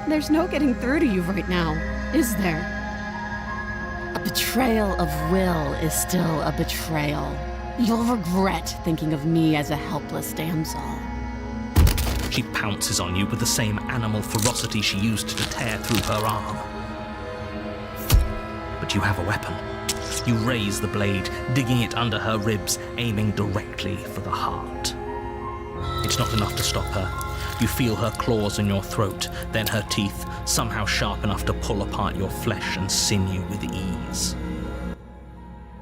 There's no getting through to you right now, is there? A betrayal of will is still a betrayal. You'll regret thinking of me as a helpless damsel. She pounces on you with the same animal ferocity she used to tear through her arm. But you have a weapon. You raise the blade, digging it under her ribs, aiming directly for the heart. It's not enough to stop her. You feel her claws in your throat, then her teeth, somehow sharp enough to pull apart your flesh and sinew with ease.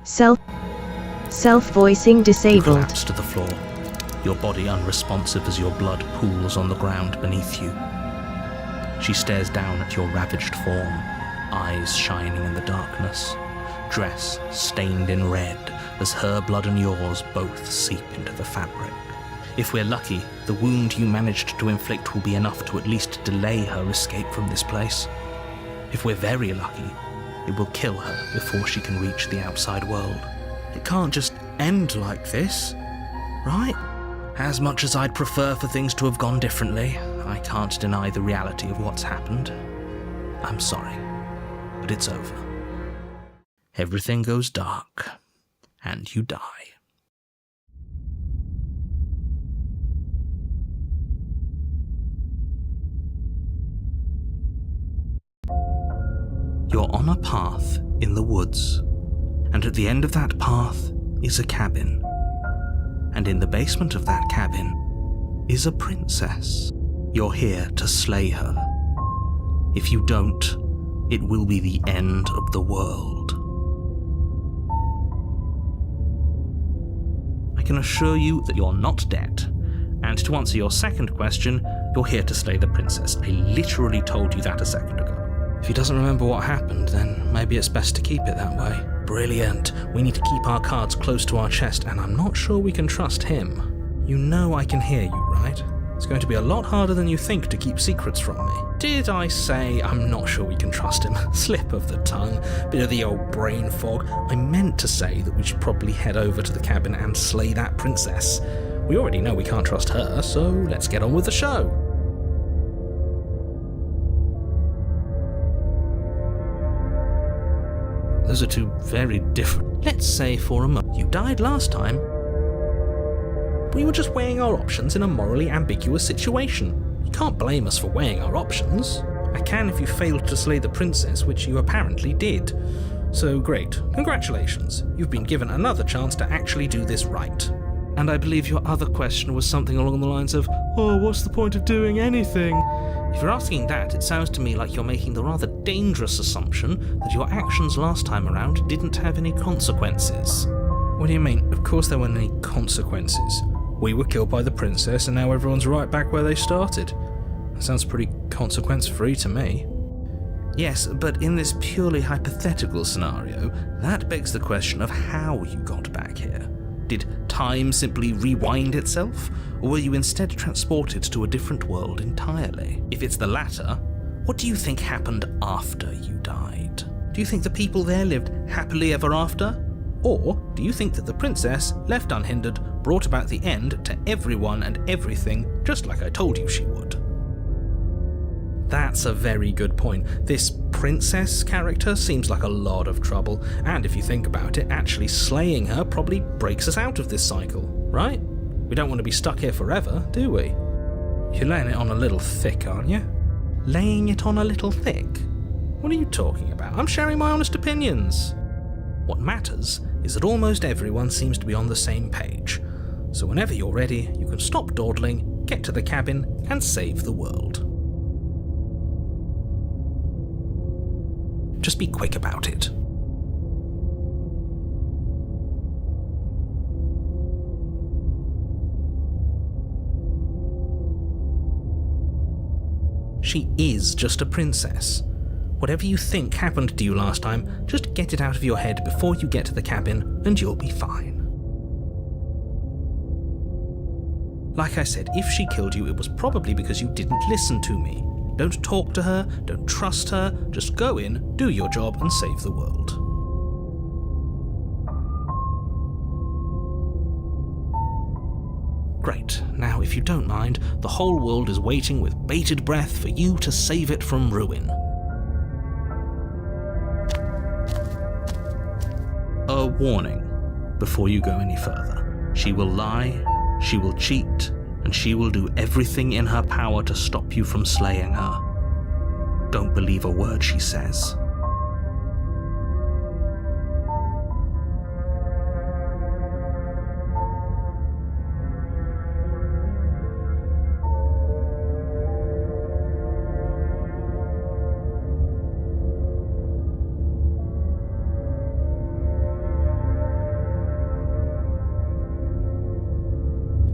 Self-voicing You disabled. collapse to the floor, your body unresponsive as your blood pools on the ground beneath you. She stares down at your ravaged form, eyes shining in the darkness, dress stained in red as her blood and yours both seep into the fabric. If we're lucky, the wound you managed to inflict will be enough to at least delay her escape from this place. If we're very lucky, it will kill her before she can reach the outside world. It can't just end like this, right? As much as I'd prefer for things to have gone differently, I can't deny the reality of what's happened. I'm sorry, but it's over. Everything goes dark, and you die. You're on a path in the woods, and at the end of that path is a cabin. And in the basement of that cabin is a princess. You're here to slay her. If you don't, it will be the end of the world. I can assure you that you're not dead. And to answer your second question, you're here to slay the princess. I literally told you that a second ago. If he doesn't remember what happened, then maybe it's best to keep it that way. Brilliant. We need to keep our cards close to our chest, and I'm not sure we can trust him. You know I can hear you, right? It's going to be a lot harder than you think to keep secrets from me. Did I say I'm not sure we can trust him? Slip of the tongue, bit of the old brain fog. I meant to say that we should probably head over to the cabin and slay that princess. We already know we can't trust her, so let's get on with the show. Those are two very different. Let's say for a moment you died last time. We were just weighing our options in a morally ambiguous situation. You can't blame us for weighing our options. I can if you failed to slay the princess, which you apparently did. So great. Congratulations. You've been given another chance to actually do this right. And I believe your other question was something along the lines of, oh, what's the point of doing anything? If you're asking that, it sounds to me like you're making the rather dangerous assumption that your actions last time around didn't have any consequences. What do you mean? Of course there weren't any consequences. We were killed by the princess and now everyone's right back where they started. That sounds pretty consequence-free to me. Yes, but in this purely hypothetical scenario, that begs the question of how you got back here. Did time simply rewind itself, or were you instead transported to a different world entirely? If it's the latter, what do you think happened after you died? Do you think the people there lived happily ever after? Or do you think that the princess, left unhindered, brought about the end to everyone and everything, just like I told you she would? That's a very good point. This princess character seems like a lot of trouble, and if you think about it, actually slaying her probably breaks us out of this cycle, right? We don't want to be stuck here forever, do we? You're laying it on a little thick, aren't you? Laying it on a little thick? What are you talking about? I'm sharing my honest opinions. What matters is that almost everyone seems to be on the same page. So whenever you're ready, you can stop dawdling, get to the cabin, and save the world. Just be quick about it. She is just a princess. Whatever you think happened to you last time, just get it out of your head before you get to the cabin, and you'll be fine. Like I said, if she killed you, it was probably because you didn't listen to me. Don't talk to her, don't trust her, just go in, do your job, and save the world. Great. Now, if you don't mind, the whole world is waiting with bated breath for you to save it from ruin. A warning before you go any further. She will lie, she will cheat, and she will do everything in her power to stop you from slaying her. Don't believe a word she says.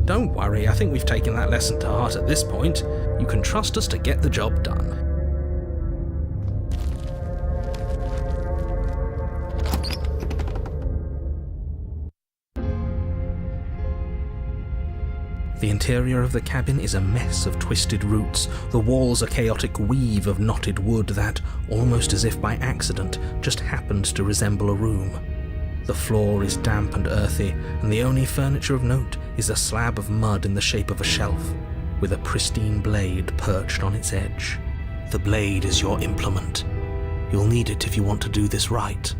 Don't worry, I think we've taken that lesson to heart at this point. You can trust us to get the job done. The interior of the cabin is a mess of twisted roots. The walls a chaotic weave of knotted wood that, almost as if by accident, just happened to resemble a room. The floor is damp and earthy, and the only furniture of note is a slab of mud in the shape of a shelf, with a pristine blade perched on its edge. The blade is your implement. You'll need it if you want to do this right.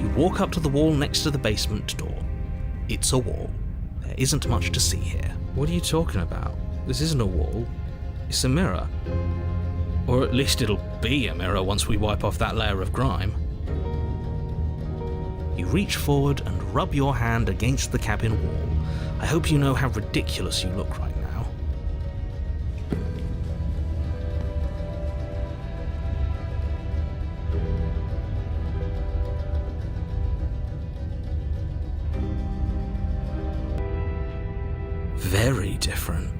You walk up to the wall next to the basement door. It's a wall. There isn't much to see here. What are you talking about? This isn't a wall. It's a mirror. Or at least it'll be a mirror once we wipe off that layer of grime. You reach forward and rub your hand against the cabin wall. I hope you know how ridiculous you look right now. Very different.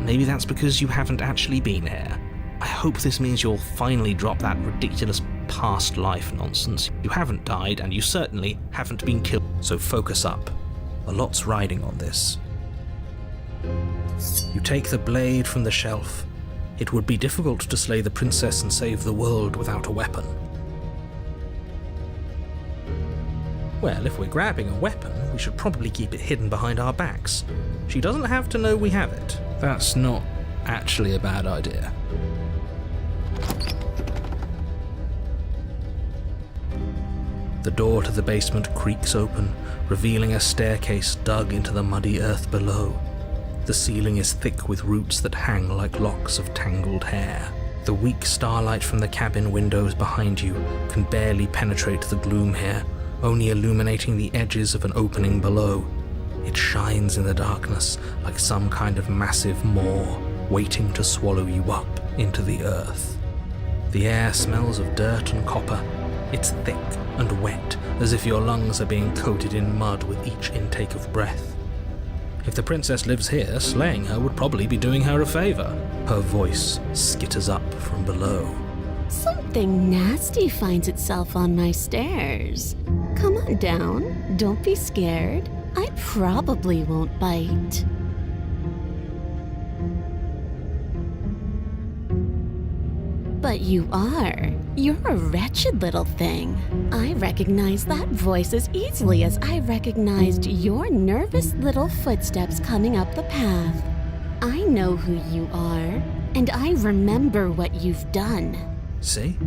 Maybe that's because you haven't actually been here. I hope this means you'll finally drop that ridiculous past life nonsense. You haven't died, and you certainly haven't been killed, so focus up. A lot's riding on this. You take the blade from the shelf. It would be difficult to slay the princess and save the world without a weapon. Well, if we're grabbing a weapon, we should probably keep it hidden behind our backs. She doesn't have to know we have it. That's not actually a bad idea. The door to the basement creaks open, revealing a staircase dug into the muddy earth below. The ceiling is thick with roots that hang like locks of tangled hair. The weak starlight from the cabin windows behind you can barely penetrate the gloom here, only illuminating the edges of an opening below. It shines in the darkness like some kind of massive maw waiting to swallow you up into the earth. The air smells of dirt and copper. It's thick and wet, as if your lungs are being coated in mud with each intake of breath. If the princess lives here, slaying her would probably be doing her a favor. Her voice skitters up from below. Something nasty finds itself on my stairs. Come on down. Don't be scared. I probably won't bite. But you are. You're a wretched little thing. I recognize that voice as easily as I recognized your nervous little footsteps coming up the path. I know who you are, and I remember what you've done. See?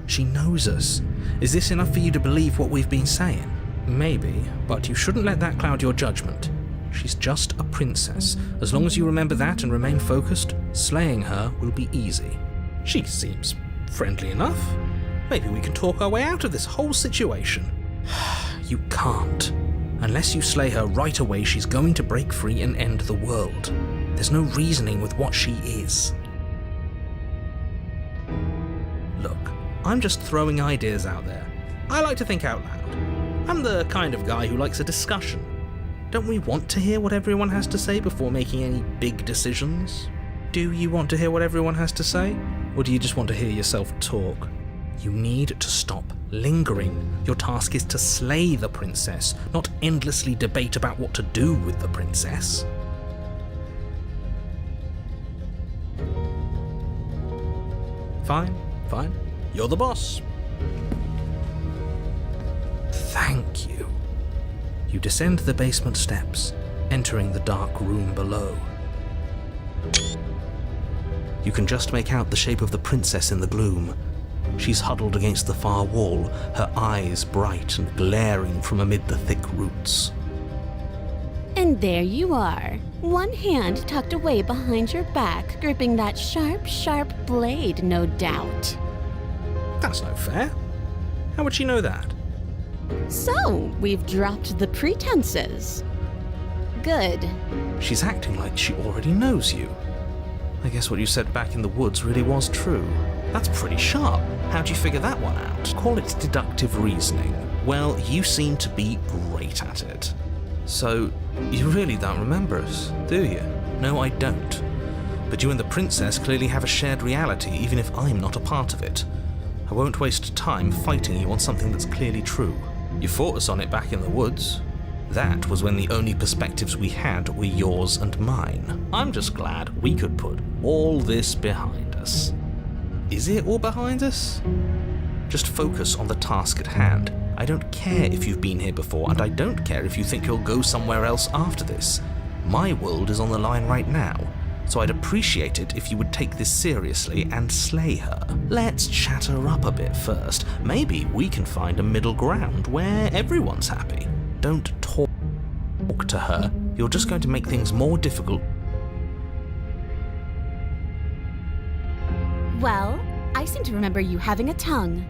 She knows us. Is this enough for you to believe what we've been saying? Maybe, but you shouldn't let that cloud your judgment. She's just a princess. As long as you remember that and remain focused, slaying her will be easy. She seems friendly enough. Maybe we can talk our way out of this whole situation. You can't. Unless you slay her right away, she's going to break free and end the world. There's no reasoning with what she is. Look, I'm just throwing ideas out there. I like to think out loud. I'm the kind of guy who likes a discussion. Don't we want to hear what everyone has to say before making any big decisions? Do you want to hear what everyone has to say? Or do you just want to hear yourself talk? You need to stop lingering. Your task is to slay the princess, not endlessly debate about what to do with the princess. Fine. You're the boss. Thank you. You descend the basement steps, entering the dark room below. You can just make out the shape of the princess in the gloom. She's huddled against the far wall, her eyes bright and glaring from amid the thick roots. And there you are, one hand tucked away behind your back, gripping that sharp, sharp blade, no doubt. That's no fair. How would she know that? So, we've dropped the pretenses. Good. She's acting like she already knows you. I guess what you said back in the woods really was true. That's pretty sharp. How'd you figure that one out? Call it deductive reasoning. Well, you seem to be great at it. So, you really don't remember us, do you? No, I don't. But you and the princess clearly have a shared reality, even if I'm not a part of it. I won't waste time fighting you on something that's clearly true. You fought us on it back in the woods. That was when the only perspectives we had were yours and mine. I'm just glad we could put all this behind us. Is it all behind us? Just focus on the task at hand. I don't care if you've been here before, and I don't care if you think you'll go somewhere else after this. My world is on the line right now, so I'd appreciate it if you would take this seriously and slay her. Let's chat her up a bit first. Maybe we can find a middle ground where everyone's happy. Don't talk to her. You're just going to make things more difficult. Well, I seem to remember you having a tongue.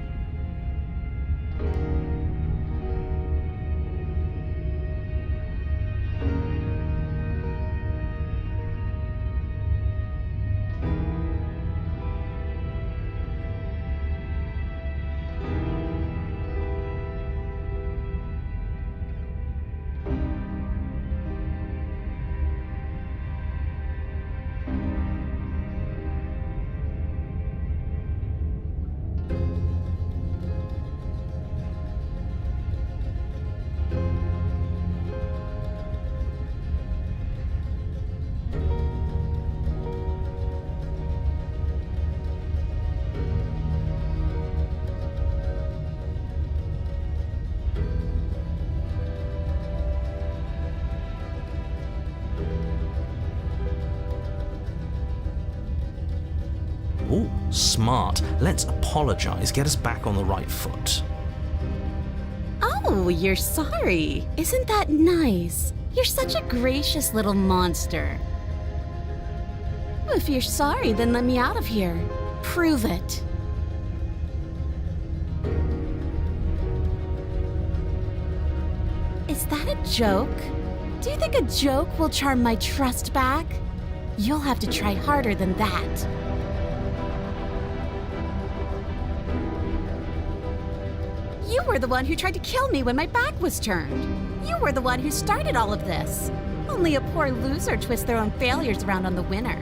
Ooh, smart. Let's apologize, get us back on the right foot. Oh, you're sorry. Isn't that nice? You're such a gracious little monster. If you're sorry, then let me out of here. Prove it. Is that a joke? Do you think a joke will charm my trust back? You'll have to try harder than that. You were the one who tried to kill me when my back was turned. You were the one who started all of this. Only a poor loser twists their own failures around on the winner.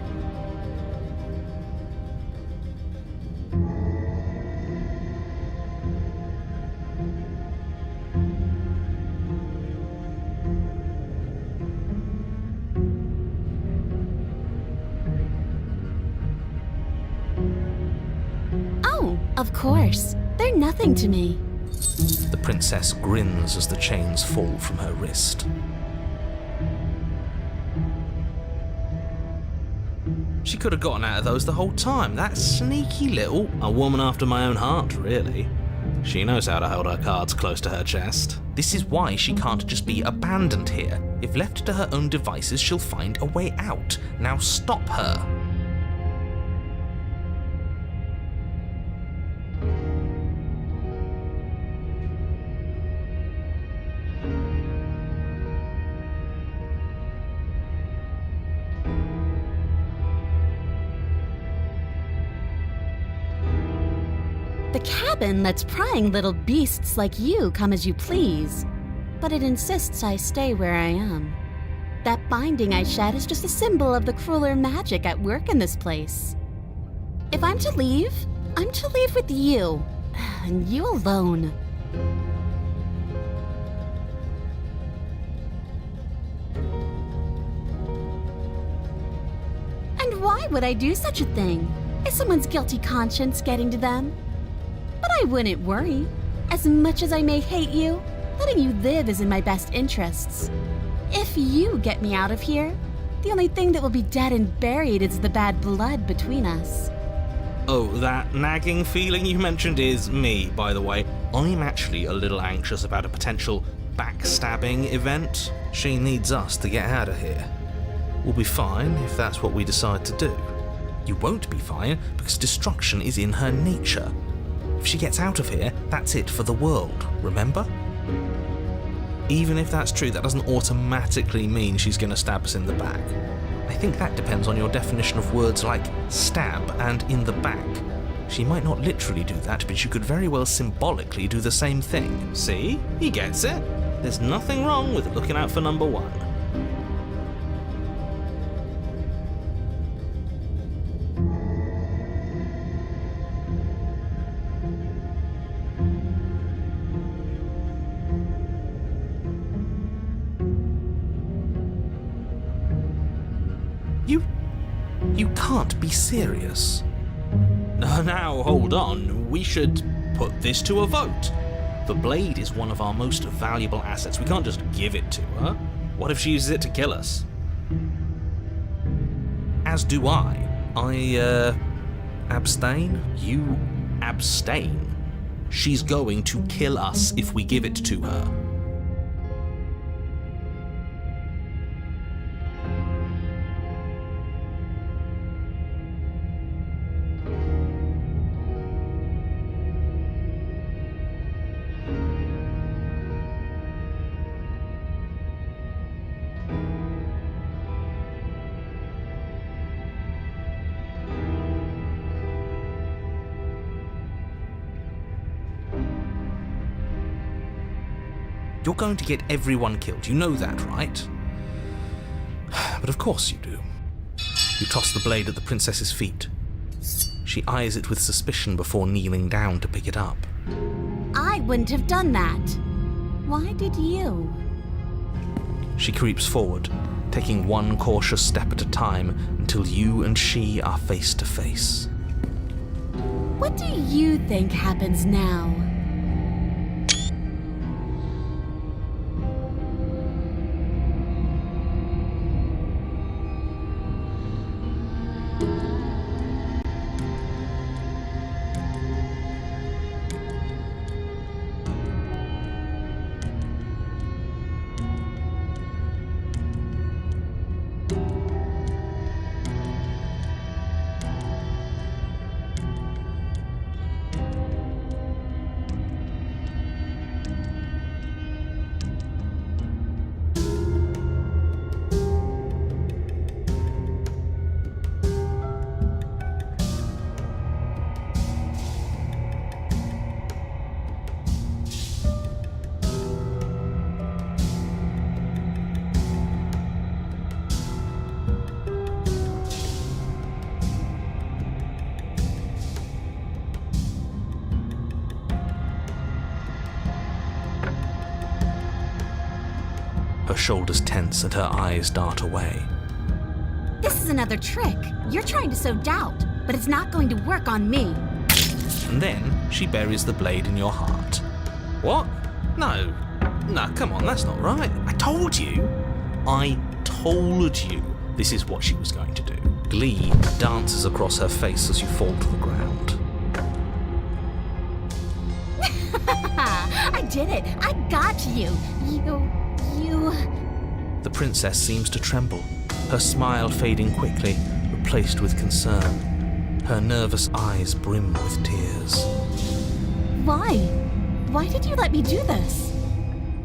Oh, of course. They're nothing to me. The princess grins as the chains fall from her wrist. She could have gotten out of those the whole time. That sneaky little, a woman after my own heart, really. She knows how to hold her cards close to her chest. This is why she can't just be abandoned here. If left to her own devices, she'll find a way out. Now stop her. The cabin lets prying little beasts like you come as you please, but it insists I stay where I am. That binding I shed is just a symbol of the crueler magic at work in this place. If I'm to leave, I'm to leave with you, and you alone. And why would I do such a thing? Is someone's guilty conscience getting to them? But I wouldn't worry. As much as I may hate you, Letting you live is in my best interests. If you get me out of here, the only thing that will be dead and buried is the bad blood between us. Oh, that nagging feeling you mentioned is me, by the way. I'm actually a little anxious about a potential backstabbing event. She needs us to get out of here. We'll be fine if that's what we decide to do. You won't be fine because destruction is in her nature. If she gets out of here, that's it for the world, remember? Even if that's true, that doesn't automatically mean she's going to stab us in the back. I think that depends on your definition of words like stab and in the back. She might not literally do that, but she could very well symbolically do the same thing. See? He gets it. There's nothing wrong with looking out for number one. You can't be serious. Now, hold on. We should put this to a vote. The blade is one of our most valuable assets. We can't just give it to her. What if she uses it to kill us? As do I. Abstain? You abstain. She's going to kill us if we give it to her. You're going to get everyone killed, you know that, right? But of course you do. You toss the blade at the princess's feet. She eyes it with suspicion before kneeling down to pick it up. I wouldn't have done that. Why did you? She creeps forward, taking one cautious step at a time until you and she are face to face. What do you think happens now? Her shoulders tense and her eyes dart away. This is another trick. You're trying to sow doubt, but it's not going to work on me. And then she buries the blade in your heart. What? No, come on, that's not right. I told you this is what she was going to do. Glee dances across her face as you fall to the ground. I did it. I got you. You... The princess seems to tremble, her smile fading quickly, replaced with concern. Her nervous eyes brim with tears. Why? Why did you let me do this?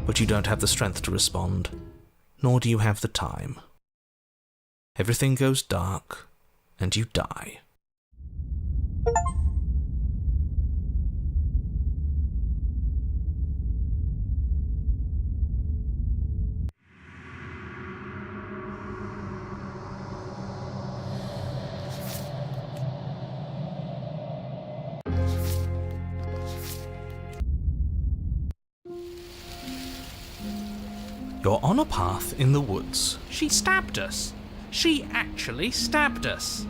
But you don't have the strength to respond, nor do you have the time. Everything goes dark, and you die. You're on a path in the woods. She stabbed us. She actually stabbed us.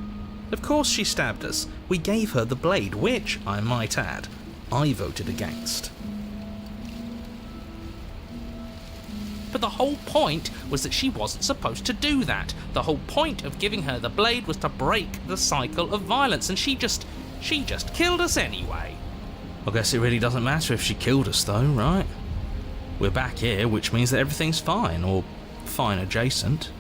Of course she stabbed us. We gave her the blade, which, I might add, I voted against. But the whole point was that she wasn't supposed to do that. The whole point of giving her the blade was to break the cycle of violence, and she just killed us anyway. I guess it really doesn't matter if she killed us though, right? We're back here, which means that everything's fine, or fine adjacent.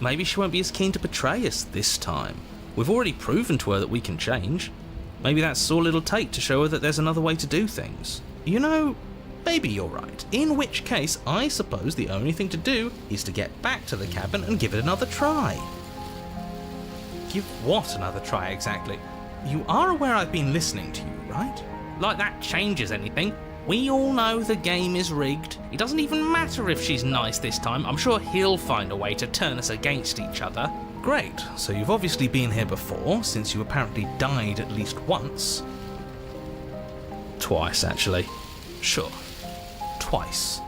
Maybe she won't be as keen to betray us this time. We've already proven to her that we can change. Maybe that's all it'll take to show her that there's another way to do things. You know, maybe you're right. In which case, I suppose the only thing to do is to get back to the cabin and give it another try. Give what another try exactly? You are aware I've been listening to you, right? Like that changes anything. We all know the game is rigged. It doesn't even matter if she's nice this time. I'm sure he'll find a way to turn us against each other. Great, so you've obviously been here before, since you apparently died at least once. Twice, actually. Sure. Twice.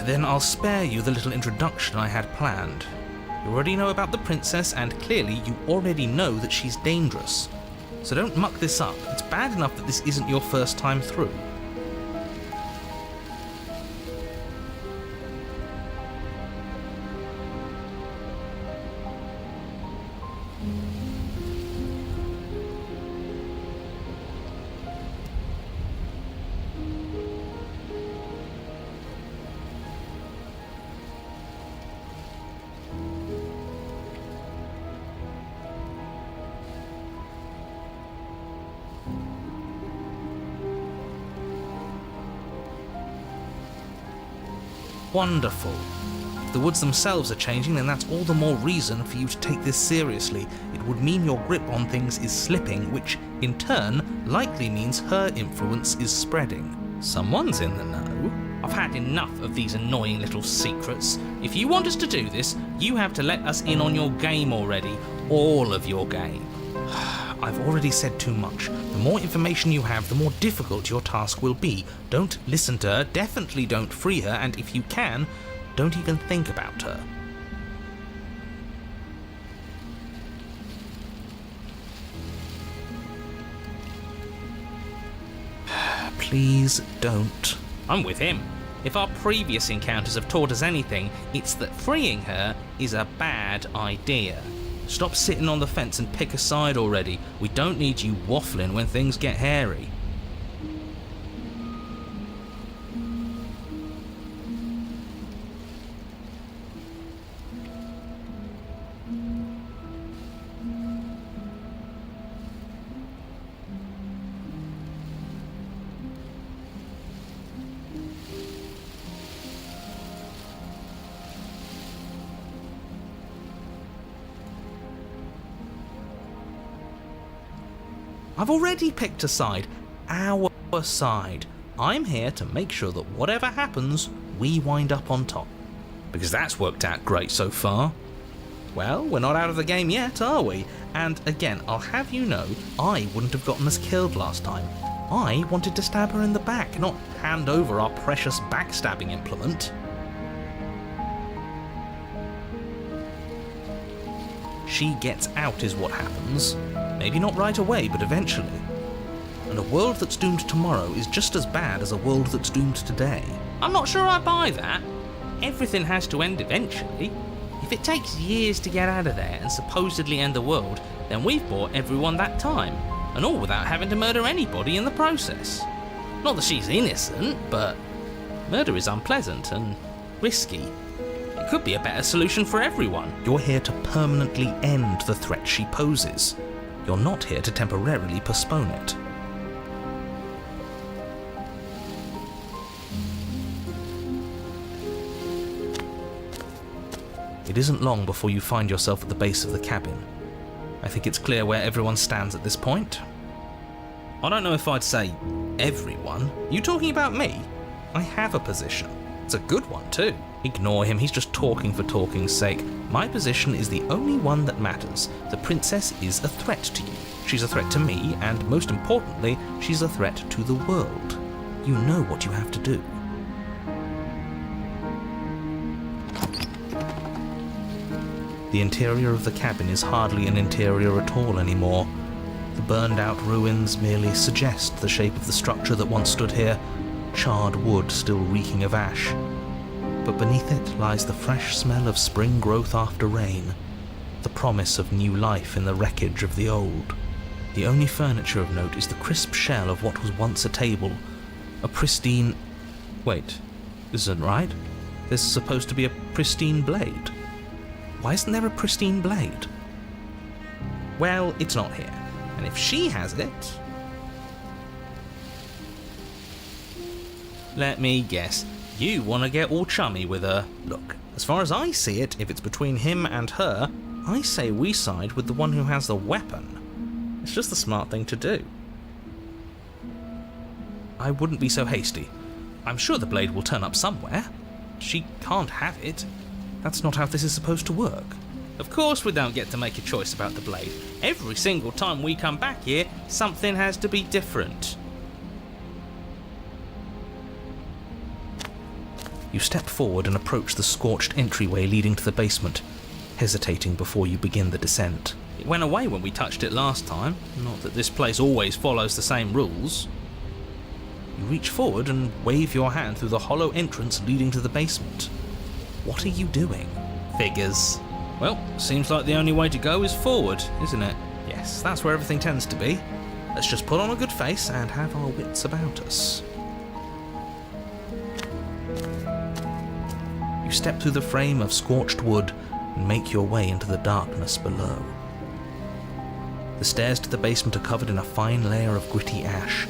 Then I'll spare you the little introduction I had planned. You already know about the princess, and clearly you already know that she's dangerous. So don't muck this up. It's bad enough that this isn't your first time through. Wonderful. If the woods themselves are changing, then that's all the more reason for you to take this seriously. It would mean your grip on things is slipping, which, in turn, likely means her influence is spreading. Someone's in the know. I've had enough of these annoying little secrets. If you want us to do this, you have to let us in on your game already. All of your game. I've already said too much. The more information you have, the more difficult your task will be. Don't listen to her, definitely don't free her, and if you can, don't even think about her. Please don't. I'm with him. If our previous encounters have taught us anything, it's that freeing her is a bad idea. Stop sitting on the fence and pick a side already. We don't need you waffling when things get hairy. I've already picked a side. Our side. I'm here to make sure that whatever happens, we wind up on top. Because that's worked out great so far. Well, we're not out of the game yet, are we? And again, I'll have you know, I wouldn't have gotten us killed last time. I wanted to stab her in the back, not hand over our precious backstabbing implement. She gets out is what happens. Maybe not right away, but eventually. And a world that's doomed tomorrow is just as bad as a world that's doomed today. I'm not sure I buy that. Everything has to end eventually. If it takes years to get out of there and supposedly end the world, then we've bought everyone that time. And all without having to murder anybody in the process. Not that she's innocent, but murder is unpleasant and risky. It could be a better solution for everyone. You're here to permanently end the threat she poses. You're not here to temporarily postpone it. It isn't long before you find yourself at the base of the cabin. I think it's clear where everyone stands at this point. I don't know if I'd say everyone. You talking about me? I have a position. It's a good one too. Ignore him, he's just talking for talking's sake. My position is the only one that matters. The princess is a threat to you. She's a threat to me, and most importantly, she's a threat to the world. You know what you have to do. The interior of the cabin is hardly an interior at all anymore. The burned out ruins merely suggest the shape of the structure that once stood here, charred wood still reeking of ash. but beneath it lies the fresh smell of spring growth after rain, the promise of new life in the wreckage of the old. The only furniture of note is the crisp shell of what was once a table, a pristine... Wait, this isn't right. There's supposed to be a pristine blade. Why isn't there a pristine blade? Well, it's not here, and if she has it... Let me guess. You want to get all chummy with her. Look, as far as I see it, if it's between him and her, I say we side with the one who has the weapon. It's just the smart thing to do. I wouldn't be so hasty. I'm sure the blade will turn up somewhere. She can't have it. That's not how this is supposed to work. Of course we don't get to make a choice about the blade. Every single time we come back here, something has to be different. You step forward and approach the scorched entryway leading to the basement, hesitating before you begin the descent. It went away when we touched it last time. Not that this place always follows the same rules. You reach forward and wave your hand through the hollow entrance leading to the basement. What are you doing? Figures. Well, seems like the only way to go is forward, isn't it? Yes, that's where everything tends to be. Let's just put on a good face and have our wits about us. You step through the frame of scorched wood and make your way into the darkness below. The stairs to the basement are covered in a fine layer of gritty ash.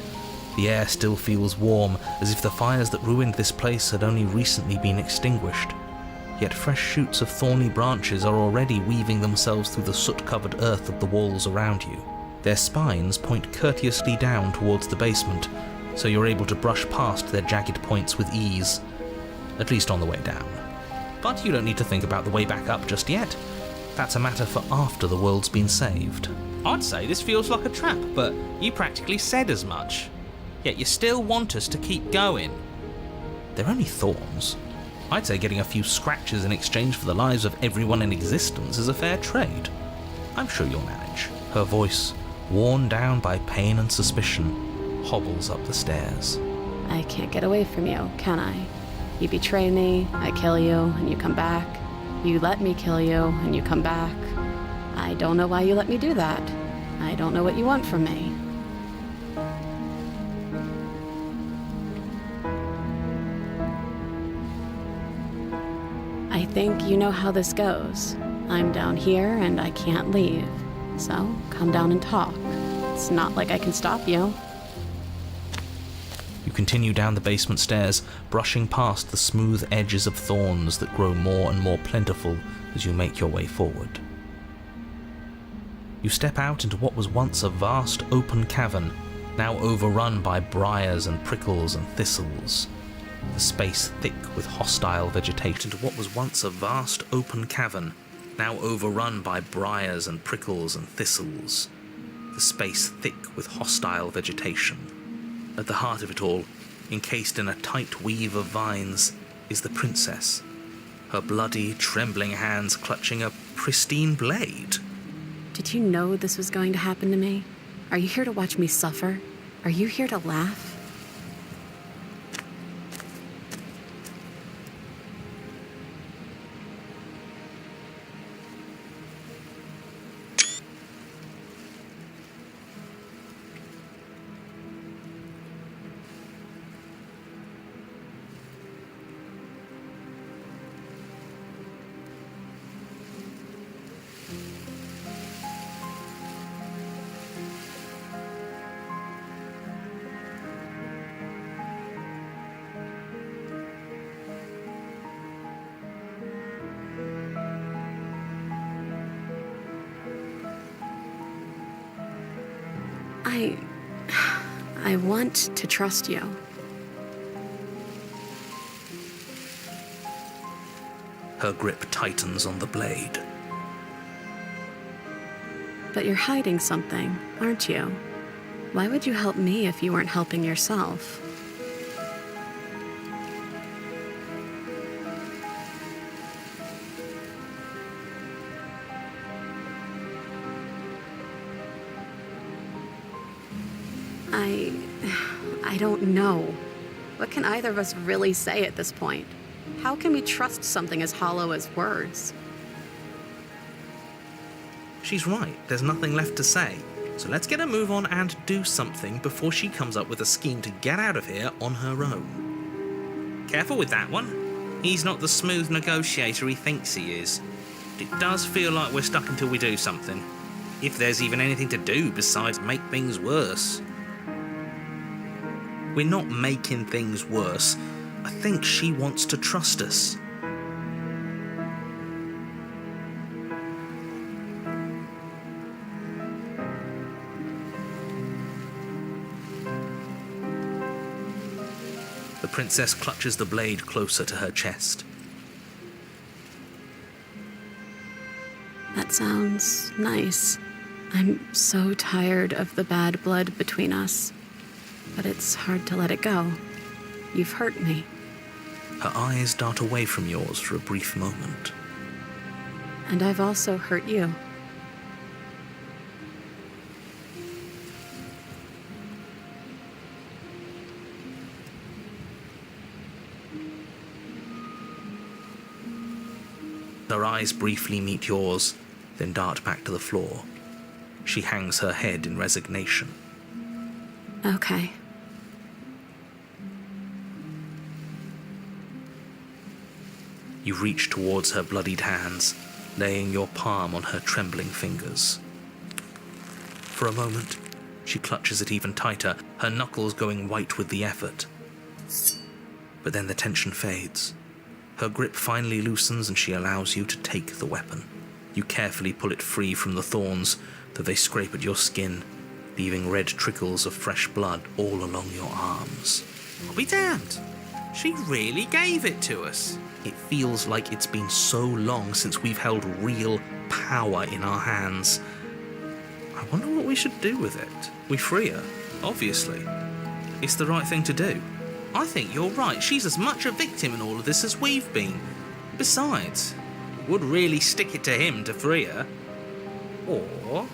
The air still feels warm, as if the fires that ruined this place had only recently been extinguished. Yet fresh shoots of thorny branches are already weaving themselves through the soot-covered earth of the walls around you. Their spines point courteously down towards the basement, so you're able to brush past their jagged points with ease, at least on the way down. But you don't need to think about the way back up just yet. That's a matter for after the world's been saved. I'd say this feels like a trap, but you practically said as much. Yet you still want us to keep going. They're only thorns. I'd say getting a few scratches in exchange for the lives of everyone in existence is a fair trade. I'm sure you'll manage. Her voice, worn down by pain and suspicion, hobbles up the stairs. I can't get away from you, can I? You betray me, I kill you, and you come back. You let me kill you, and you come back. I don't know why you let me do that. I don't know what you want from me. I think you know how this goes. I'm down here, and I can't leave. So, come down and talk. It's not like I can stop you. You continue down the basement stairs, brushing past the smooth edges of thorns that grow more and more plentiful as you make your way forward. You step out into what was once a vast open cavern, now overrun by briars and prickles and thistles. The space thick with hostile vegetation. Into what was once a vast open cavern, now overrun by briars and prickles and thistles. The space thick with hostile vegetation. At the heart of it all, encased in a tight weave of vines, is the princess, her bloody, trembling hands clutching a pristine blade. Did you know this was going to happen to me? Are you here to watch me suffer? Are you here to laugh? I want to trust you. Her grip tightens on the blade. But you're hiding something, aren't you? Why would you help me if you weren't helping yourself? I don't know. What can either of us really say at this point? How can we trust something as hollow as words? She's right, there's nothing left to say. So let's get a move on and do something before she comes up with a scheme to get out of here on her own. Careful with that one. He's not the smooth negotiator he thinks he is. It does feel like we're stuck until we do something. If there's even anything to do besides make things worse. We're not making things worse. I think she wants to trust us. The princess clutches the blade closer to her chest. That sounds nice. I'm so tired of the bad blood between us. But it's hard to let it go. You've hurt me. Her eyes dart away from yours for a brief moment. And I've also hurt you. Her eyes briefly meet yours, then dart back to the floor. She hangs her head in resignation. Okay. You reach towards her bloodied hands, laying your palm on her trembling fingers. For a moment, she clutches it even tighter, her knuckles going white with the effort. But then the tension fades. Her grip finally loosens and she allows you to take the weapon. You carefully pull it free from the thorns, though they scrape at your skin, leaving red trickles of fresh blood all along your arms. I'll be damned. She really gave it to us. It feels like it's been so long since we've held real power in our hands. I wonder what we should do with it. We free her, obviously. It's the right thing to do. I think you're right. She's as much a victim in all of this as we've been. Besides, it would really stick it to him to free her. Or,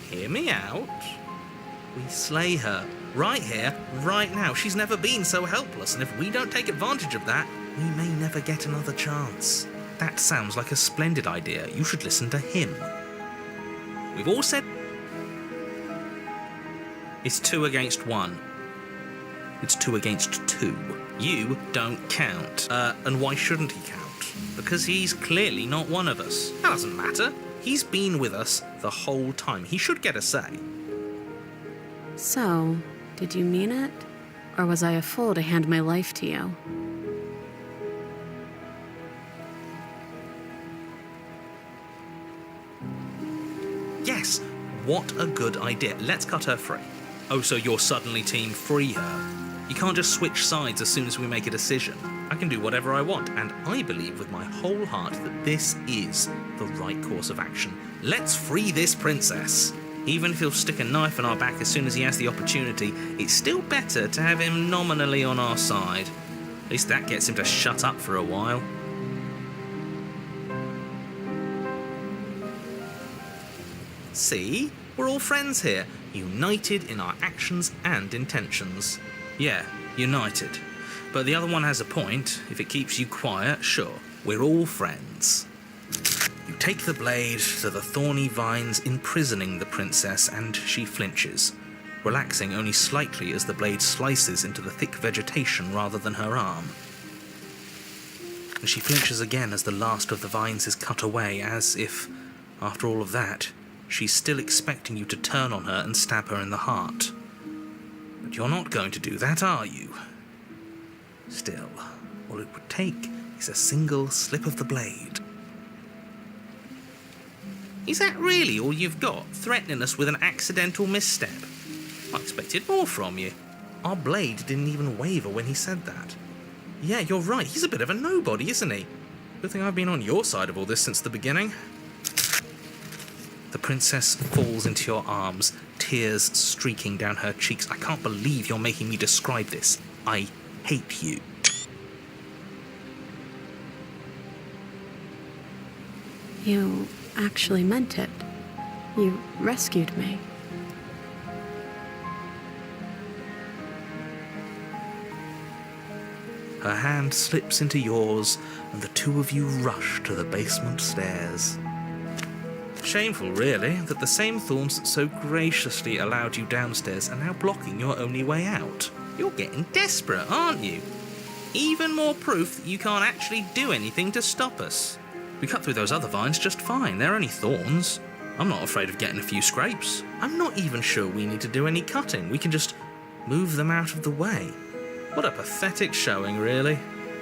hear me out, we slay her. Right here, right now. She's never been so helpless, and if we don't take advantage of that, we may never get another chance. That sounds like a splendid idea. You should listen to him. We've all said it's 2 against 1. It's 2 against 2. You don't count. And why shouldn't he count? Because he's clearly not one of us. That doesn't matter. He's been with us the whole time. He should get a say. So, did you mean it? Or was I a fool to hand my life to you? Yes, what a good idea. Let's cut her free. Oh, so you're suddenly team free her? You can't just switch sides as soon as we make a decision. I can do whatever I want, and I believe with my whole heart that this is the right course of action. Let's free this princess. Even if he'll stick a knife in our back as soon as he has the opportunity, it's still better to have him nominally on our side. At least that gets him to shut up for a while. See? We're all friends here, united in our actions and intentions. Yeah, united. But the other one has a point. If it keeps you quiet, sure. We're all friends. You take the blade to the thorny vines imprisoning the princess, and she flinches, relaxing only slightly as the blade slices into the thick vegetation rather than her arm. And she flinches again as the last of the vines is cut away, as if, after all of that, she's still expecting you to turn on her and stab her in the heart. But you're not going to do that, are you? Still, all it would take is a single slip of the blade. Is that really all you've got, threatening us with an accidental misstep? I expected more from you. Our blade didn't even waver when he said that. Yeah, you're right, he's a bit of a nobody, isn't he? Good thing I've been on your side of all this since the beginning. The princess falls into your arms, tears streaking down her cheeks. I can't believe you're making me describe this. I hate you. You actually meant it. You rescued me. Her hand slips into yours, and the two of you rush to the basement stairs. Shameful, really, that the same thorns that so graciously allowed you downstairs are now blocking your only way out. You're getting desperate, aren't you? Even more proof that you can't actually do anything to stop us. We cut through those other vines just fine. They're only thorns. I'm not afraid of getting a few scrapes. I'm not even sure we need to do any cutting. We can just move them out of the way. What a pathetic showing, really.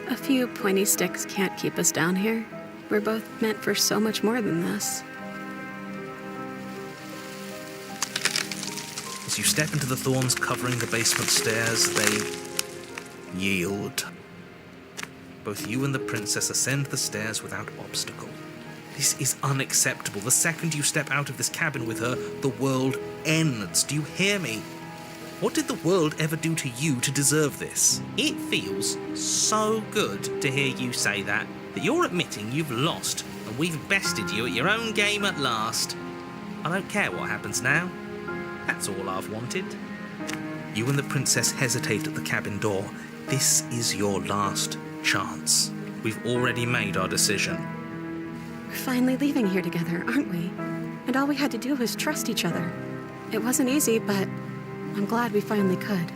A few pointy sticks can't keep us down here. We're both meant for so much more than this. As you step into the thorns covering the basement stairs, they yield. Both you and the princess ascend the stairs without obstacle. This is unacceptable. The second you step out of this cabin with her, the world ends. Do you hear me? What did the world ever do to you to deserve this? It feels so good to hear you say that you're admitting you've lost and we've bested you at your own game at last. I don't care what happens now. That's all I've wanted. You and the princess hesitate at the cabin door. This is your last chance. We've already made our decision. We're finally leaving here together, aren't we? And all we had to do was trust each other. It wasn't easy, but I'm glad we finally could.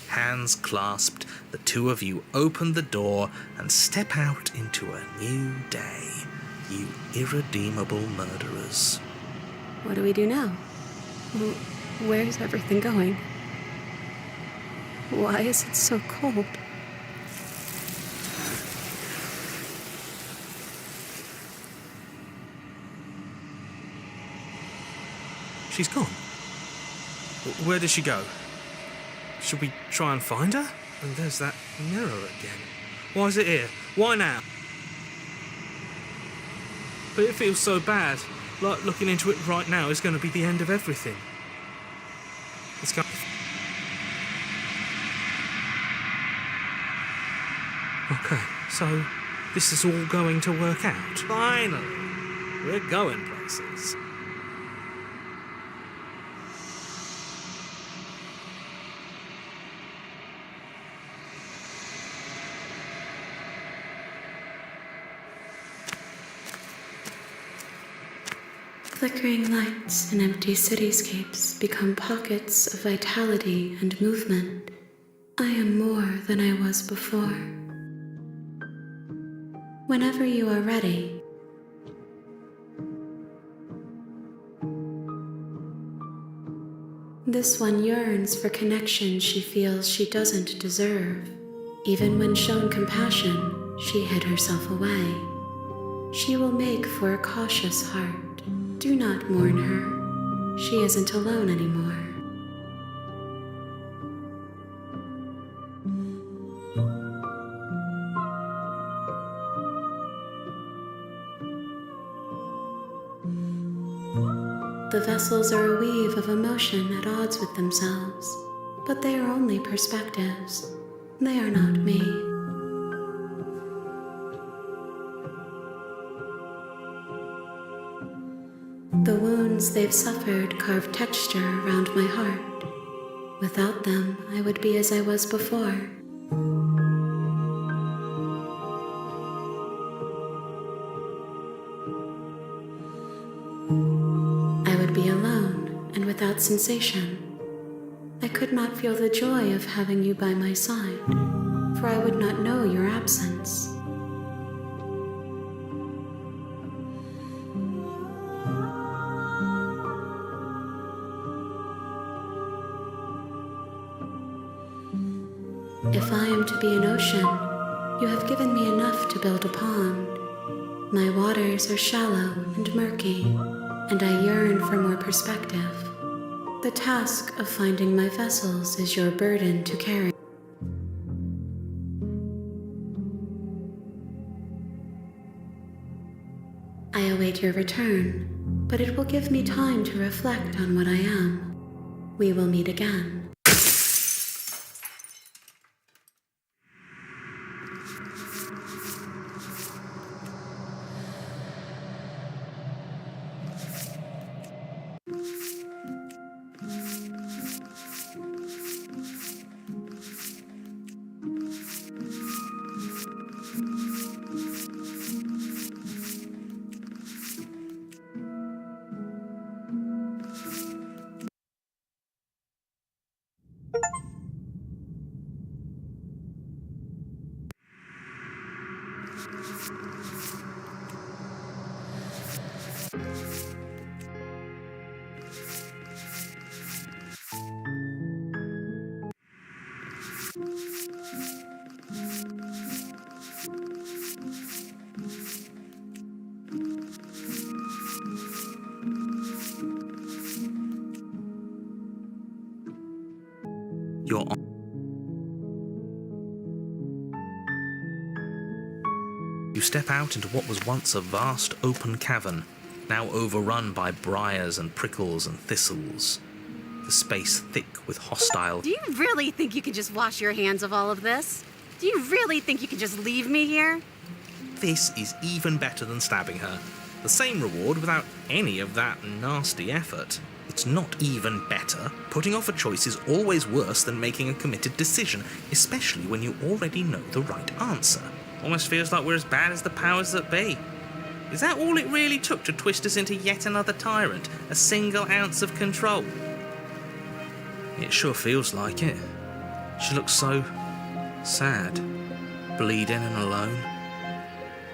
Hands clasped, the two of you open the door and step out into a new day, you irredeemable murderers. What do we do now? Where's everything going? Why is it so cold? She's gone. Where did she go? Should we try and find her? And there's that mirror again. Why is it here? Why now? But it feels so bad. Like looking into it right now is going to be the end of everything. It's going. Okay, so this is all going to work out. Finally, we're going places. Flickering lights and empty cityscapes become pockets of vitality and movement. I am more than I was before. Whenever you are ready, this one yearns for connection she feels she doesn't deserve. Even when shown compassion, she hid herself away. She will make for a cautious heart. Do not mourn her. She isn't alone anymore. The vessels are a weave of emotion at odds with themselves, but they are only perspectives. They are not me. The wounds they've suffered carve texture around my heart. Without them, I would be as I was before. I would be alone and without sensation. I could not feel the joy of having you by my side, for I would not know your absence. If I am to be an ocean, you have given me enough to build upon. My waters are shallow and murky, and I yearn for more perspective. The task of finding my vessels is your burden to carry. I await your return, but it will give me time to reflect on what I am. We will meet again. You're on. You step out into what was once a vast open cavern, now overrun by briars and prickles and thistles. The space thick with hostile... Do you really think you can just wash your hands of all of this? Do you really think you can just leave me here? This is even better than stabbing her. The same reward without any of that nasty effort. It's not even better. Putting off a choice is always worse than making a committed decision, especially when you already know the right answer. Almost feels like we're as bad as the powers that be. Is that all it really took to twist us into yet another tyrant? A single ounce of control? It sure feels like it. She looks so sad, bleeding and alone.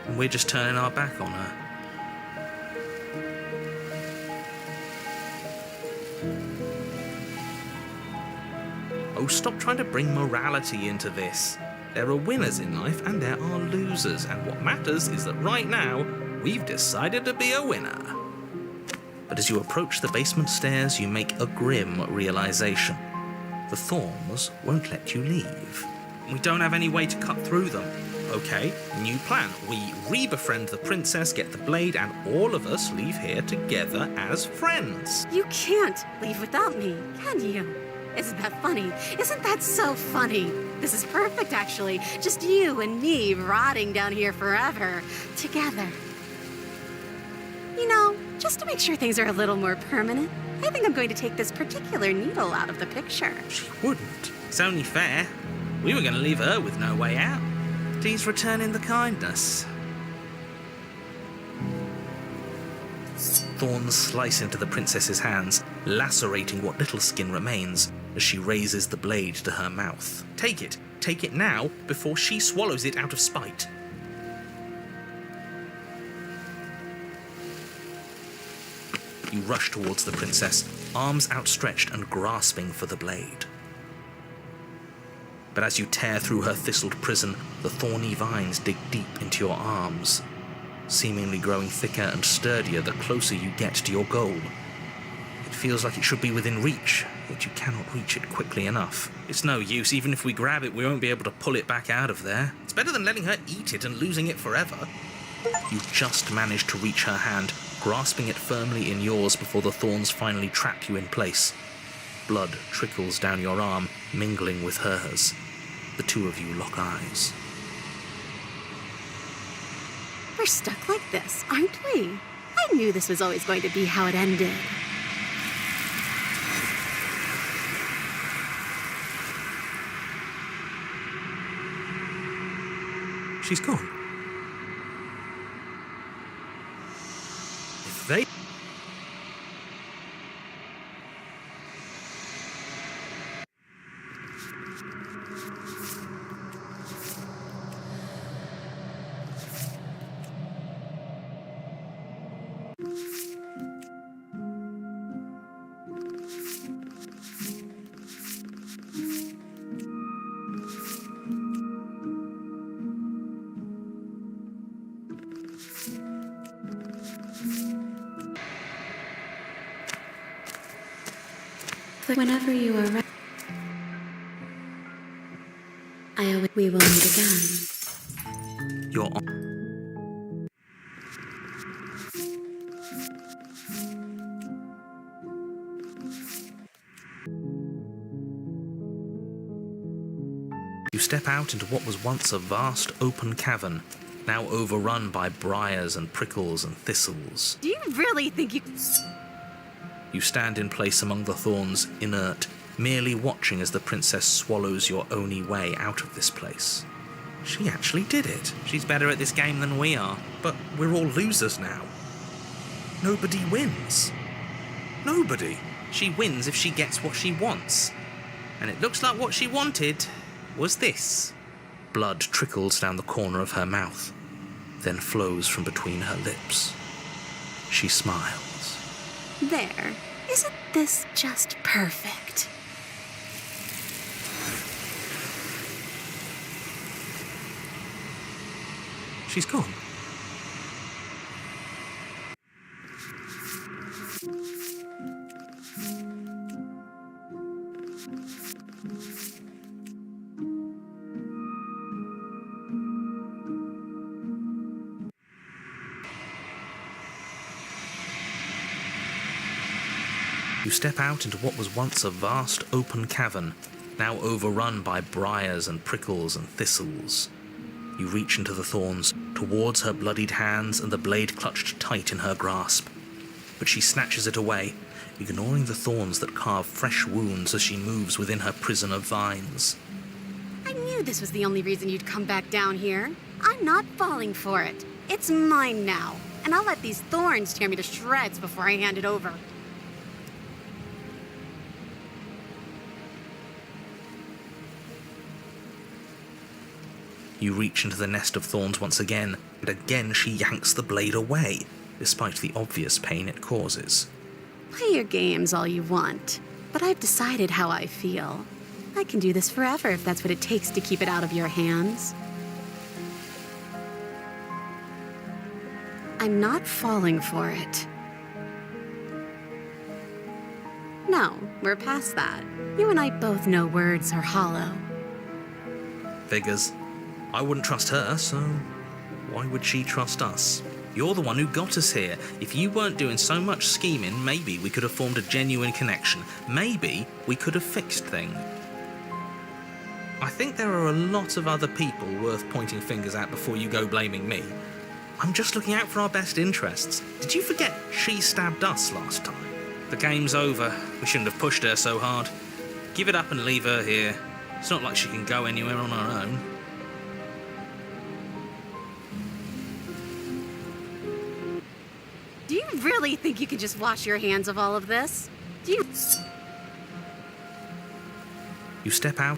And we're just turning our back on her. Oh, stop trying to bring morality into this. There are winners in life and there are losers, and what matters is that right now, we've decided to be a winner. But as you approach the basement stairs, you make a grim realization. The thorns won't let you leave. We don't have any way to cut through them. Okay, new plan. We re-befriend the princess, get the blade, and all of us leave here together as friends. You can't leave without me, can you? Isn't that funny? Isn't that so funny? This is perfect, actually. Just you and me rotting down here forever, together. You know, just to make sure things are a little more permanent, I think I'm going to take this particular needle out of the picture. She wouldn't. It's only fair. We were going to leave her with no way out. Please return in the kindness. Thorns slice into the princess's hands, lacerating what little skin remains as she raises the blade to her mouth. Take it. Take it now, before she swallows it out of spite. You rush towards the princess, arms outstretched and grasping for the blade. But as you tear through her thistled prison, the thorny vines dig deep into your arms, seemingly growing thicker and sturdier the closer you get to your goal. It feels like it should be within reach, yet you cannot reach it quickly enough. It's no use. Even if we grab it, we won't be able to pull it back out of there. It's better than letting her eat it and losing it forever. You just manage to reach her hand, grasping it firmly in yours before the thorns finally trap you in place. Blood trickles down your arm, mingling with hers. The two of you lock eyes. We're stuck like this, aren't we? I knew this was always going to be how it ended. She's gone. If they... Whenever you are ready, we will meet again. You're on... You step out into what was once a vast open cavern, now overrun by briars and prickles and thistles. Do you really think you... You stand in place among the thorns, inert, merely watching as the princess swallows your only way out of this place. She actually did it. She's better at this game than we are, but we're all losers now. Nobody wins. Nobody. She wins if she gets what she wants. And it looks like what she wanted was this. Blood trickles down the corner of her mouth, then flows from between her lips. She smiles. There. Isn't this just perfect? She's gone. You step out into what was once a vast open cavern, now overrun by briars and prickles and thistles. You reach into the thorns, towards her bloodied hands and the blade clutched tight in her grasp. But she snatches it away, ignoring the thorns that carve fresh wounds as she moves within her prison of vines. I knew this was the only reason you'd come back down here. I'm not falling for it. It's mine now, and I'll let these thorns tear me to shreds before I hand it over. You reach into the nest of thorns once again, and again she yanks the blade away, despite the obvious pain it causes. Play your games all you want, but I've decided how I feel. I can do this forever if that's what it takes to keep it out of your hands. I'm not falling for it. No, we're past that. You and I both know words are hollow. Figures. I wouldn't trust her, so why would she trust us? You're the one who got us here. If you weren't doing so much scheming, maybe we could have formed a genuine connection. Maybe we could have fixed things. I think there are a lot of other people worth pointing fingers at before you go blaming me. I'm just looking out for our best interests. Did you forget she stabbed us last time? The game's over. We shouldn't have pushed her so hard. Give it up and leave her here. It's not like she can go anywhere on her own. Do you really think you can just wash your hands of all of this? Do you... You step out.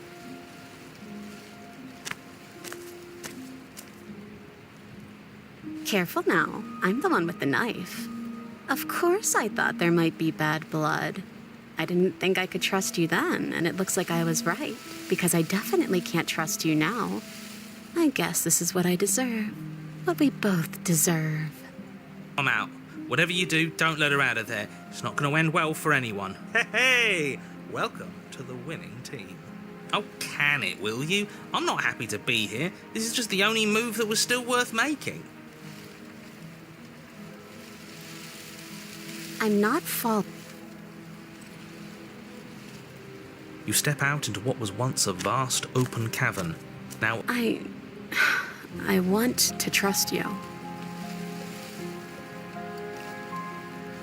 Careful now. I'm the one with the knife. Of course I thought there might be bad blood. I didn't think I could trust you then, and it looks like I was right, because I definitely can't trust you now. I guess this is what I deserve. What we both deserve. I'm out. Whatever you do, don't let her out of there. It's not going to end well for anyone. Hey! Welcome to the winning team. Oh, can it, will you? I'm not happy to be here. This is just the only move that was still worth making. I'm not You step out into what was once a vast open cavern. Now, I want to trust you.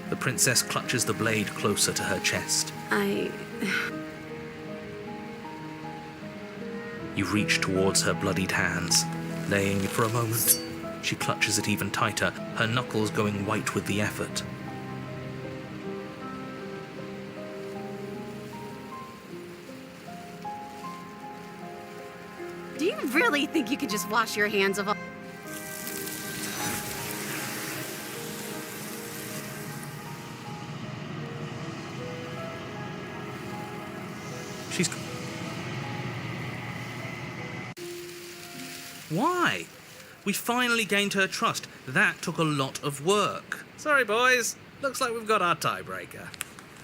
the princess clutches the blade closer to her chest. You reach towards her bloodied hands, laying it for a moment. She clutches it even tighter, her knuckles going white with the effort. Do you really think you could just wash your hands of all... She's... Why? We finally gained her trust. That took a lot of work. Sorry, boys. Looks like we've got our tiebreaker.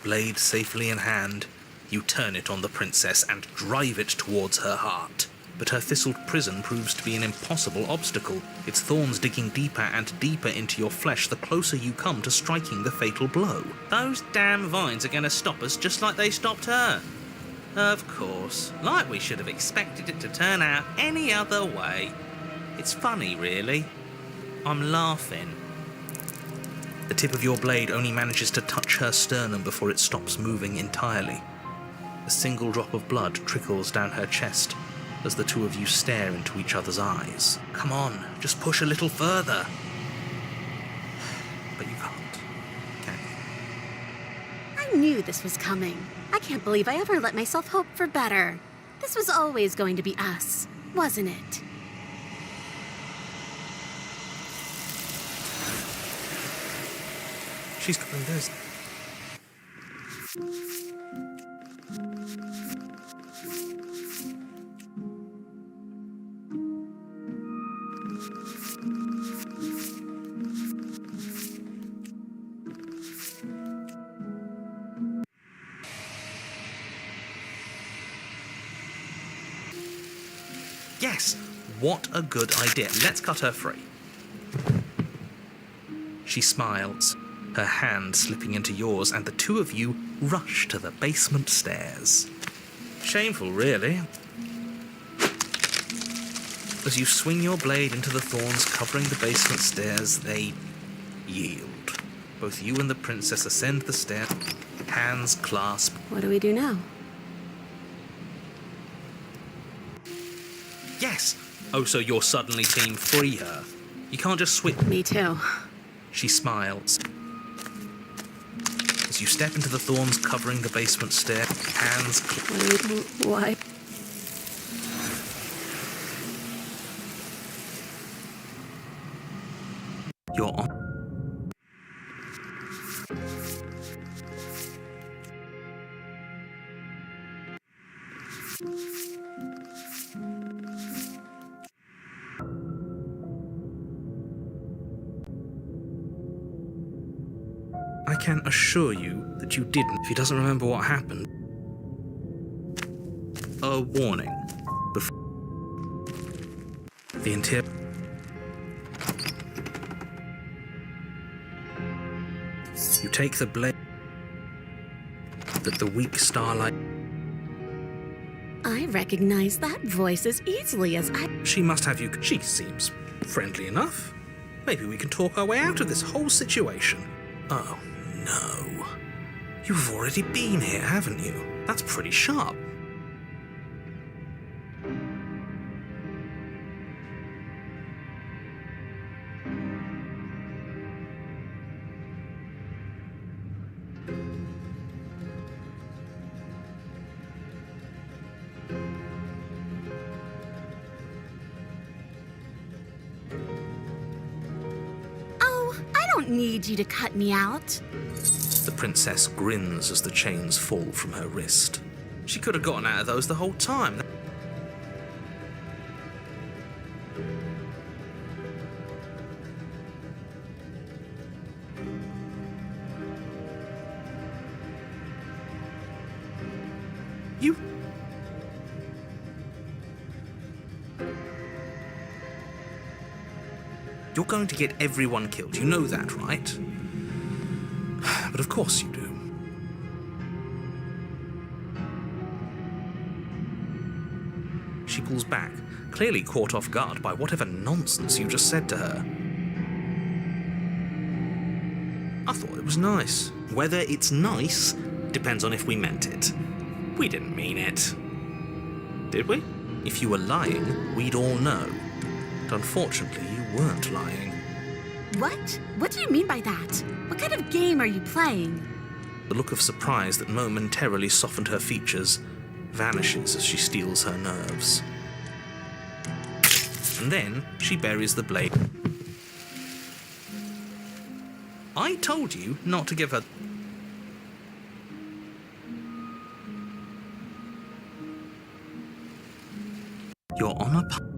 Blade safely in hand, you turn it on the princess and drive it towards her heart. But her thistled prison proves to be an impossible obstacle, its thorns digging deeper and deeper into your flesh the closer you come to striking the fatal blow. Those damn vines are going to stop us just like they stopped her. Of course, like we should have expected it to turn out any other way. It's funny, really. I'm laughing. The tip of your blade only manages to touch her sternum before it stops moving entirely. A single drop of blood trickles down her chest as the two of you stare into each other's eyes. Come on, just push a little further. But you can't, can you? I knew this was coming. I can't believe I ever let myself hope for better. This was always going to be us, wasn't it? She's coming, there's... Yes, what a good idea. Let's cut her free. She smiles, her hand slipping into yours, and the two of you rush to the basement stairs. Shameful, really. As you swing your blade into the thorns covering the basement stairs, they yield. Both you and the princess ascend the stairs, hands clasped. What do we do now? Yes! Oh, so you're suddenly team free her. You can't just switch. Me too. She smiles. As you step into the thorns covering the basement stair, hands Wait, why? you're on. I can assure you that you didn't. If he doesn't remember what happened, a warning. Before the interior. You take the blade that the weak starlight. I recognize that voice as easily as I. She must have you. She seems friendly enough. Maybe we can talk our way out of this whole situation. Oh, no. You've already been here, haven't you? That's pretty sharp. Oh, I don't need you to cut me out. The princess grins as the chains fall from her wrist. She could have gotten out of those the whole time. You... You're going to get everyone killed. You know that, right? But of course you do. She pulls back, clearly caught off guard by whatever nonsense you just said to her. I thought it was nice. Whether it's nice depends on if we meant it. We didn't mean it. Did we? If you were lying, we'd all know. But unfortunately, you weren't lying. What? What do you mean by that? What kind of game are you playing? The look of surprise that momentarily softened her features vanishes as she steels her nerves. And then she buries the blade. I told you not to give her... You're on a...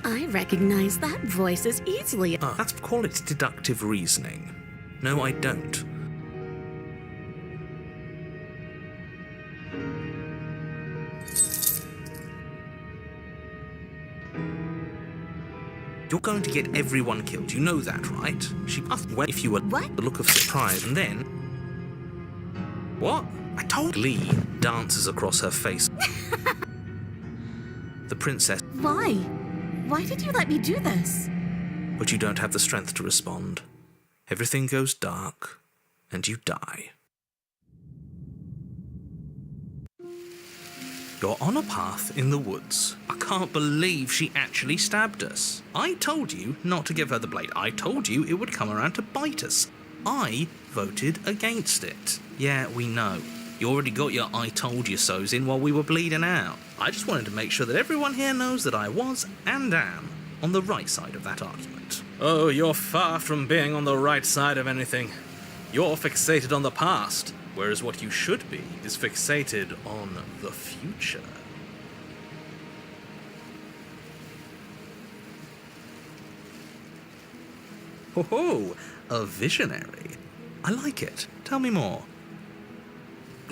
I recognize that voice as easily. That's call it deductive reasoning. No, I don't. You're going to get everyone killed. You know that, right? She asked if you were... What? The look of surprise, and then... What? I told... Glee dances across her face. The princess... Why? Why did you let me do this? But you don't have the strength to respond. Everything goes dark, and you die. You're on a path in the woods. I can't believe she actually stabbed us. I told you not to give her the blade. I told you it would come around to bite us. I voted against it. Yeah, we know. You already got your I told you so's in while we were bleeding out. I just wanted to make sure that everyone here knows that I was and am on the right side of that argument. Oh, you're far from being on the right side of anything. You're fixated on the past, whereas what you should be is fixated on the future. Ho-ho, a visionary. I like it. Tell me more.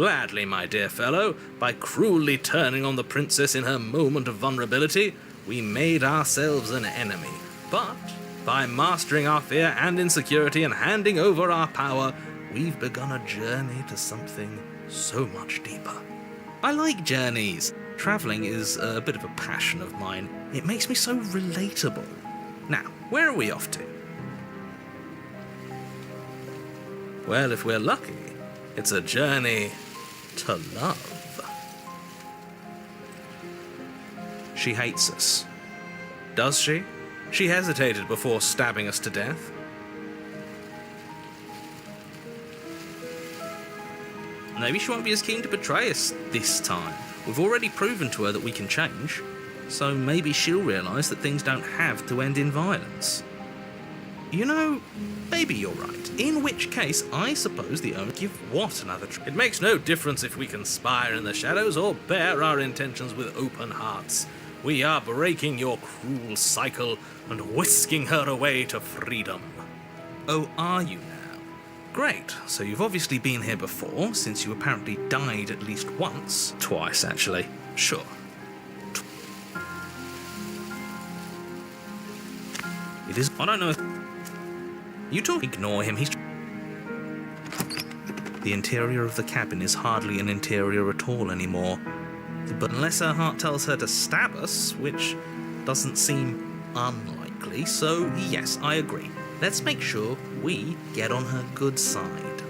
Gladly, my dear fellow. By cruelly turning on the princess in her moment of vulnerability, we made ourselves an enemy. But by mastering our fear and insecurity and handing over our power, we've begun a journey to something so much deeper. I like journeys. Travelling is a bit of a passion of mine. It makes me so relatable. Now, where are we off to? Well, if we're lucky, it's a journey to love. She hates us. Does she? She hesitated before stabbing us to death. Maybe she won't be as keen to betray us this time. We've already proven to her that we can change, so maybe she'll realise that things don't have to end in violence. You know, maybe you're right. In which case, I suppose the owner give what another It makes no difference if we conspire in the shadows or bear our intentions with open hearts. We are breaking your cruel cycle and whisking her away to freedom. Oh, are you now? Great, so you've obviously been here before, since you apparently died at least once. Twice, actually. Sure. It is... I don't know if... You talk... Ignore him, he's... The interior of the cabin is hardly an interior at all anymore. But unless her heart tells her to stab us, which doesn't seem unlikely, so yes, I agree. Let's make sure we get on her good side.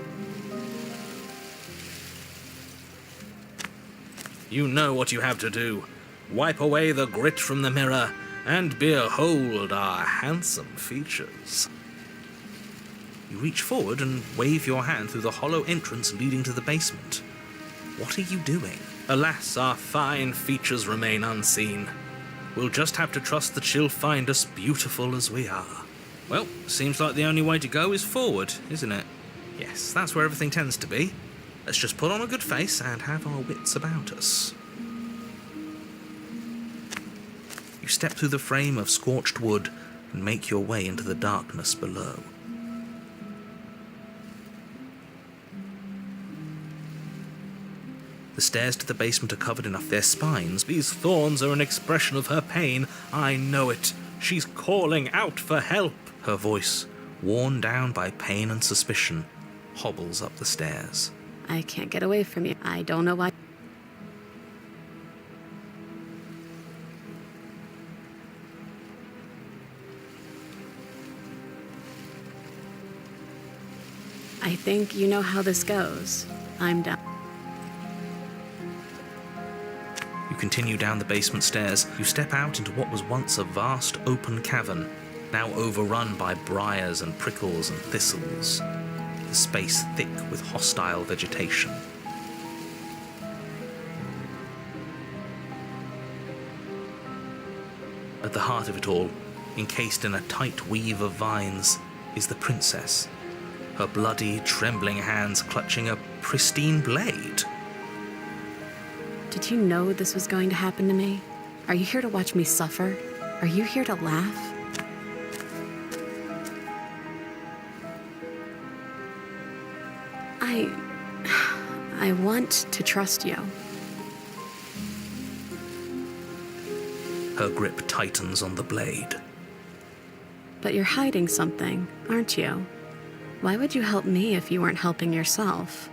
You know what you have to do. Wipe away the grit from the mirror, and behold our handsome features. You reach forward and wave your hand through the hollow entrance leading to the basement. What are you doing? Alas, our fine features remain unseen. We'll just have to trust that she'll find us beautiful as we are. Well, seems like the only way to go is forward, isn't it? Yes, that's where everything tends to be. Let's just put on a good face and have our wits about us. You step through the frame of scorched wood and make your way into the darkness below. The stairs to the basement are covered in their spines. These thorns are an expression of her pain. I know it. She's calling out for help. Her voice, worn down by pain and suspicion, hobbles up the stairs. I can't get away from you. I don't know why. I think you know how this goes. I'm done. You continue down the basement stairs. You step out into what was once a vast open cavern, now overrun by briars and prickles and thistles, the space thick with hostile vegetation. At the heart of it all, encased in a tight weave of vines, is the princess, her bloody, trembling hands clutching a pristine blade. Did you know this was going to happen to me? Are you here to watch me suffer? Are you here to laugh? I want to trust you. Her grip tightens on the blade. But you're hiding something, aren't you? Why would you help me if you weren't helping yourself?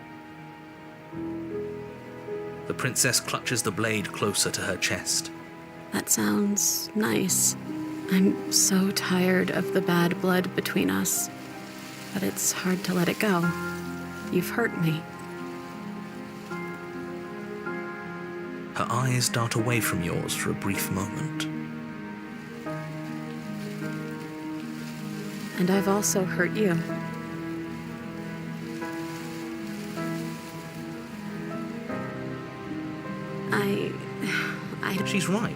The princess clutches the blade closer to her chest. That sounds nice. I'm so tired of the bad blood between us. But it's hard to let it go. You've hurt me. Her eyes dart away from yours for a brief moment. And I've also hurt you. She's right,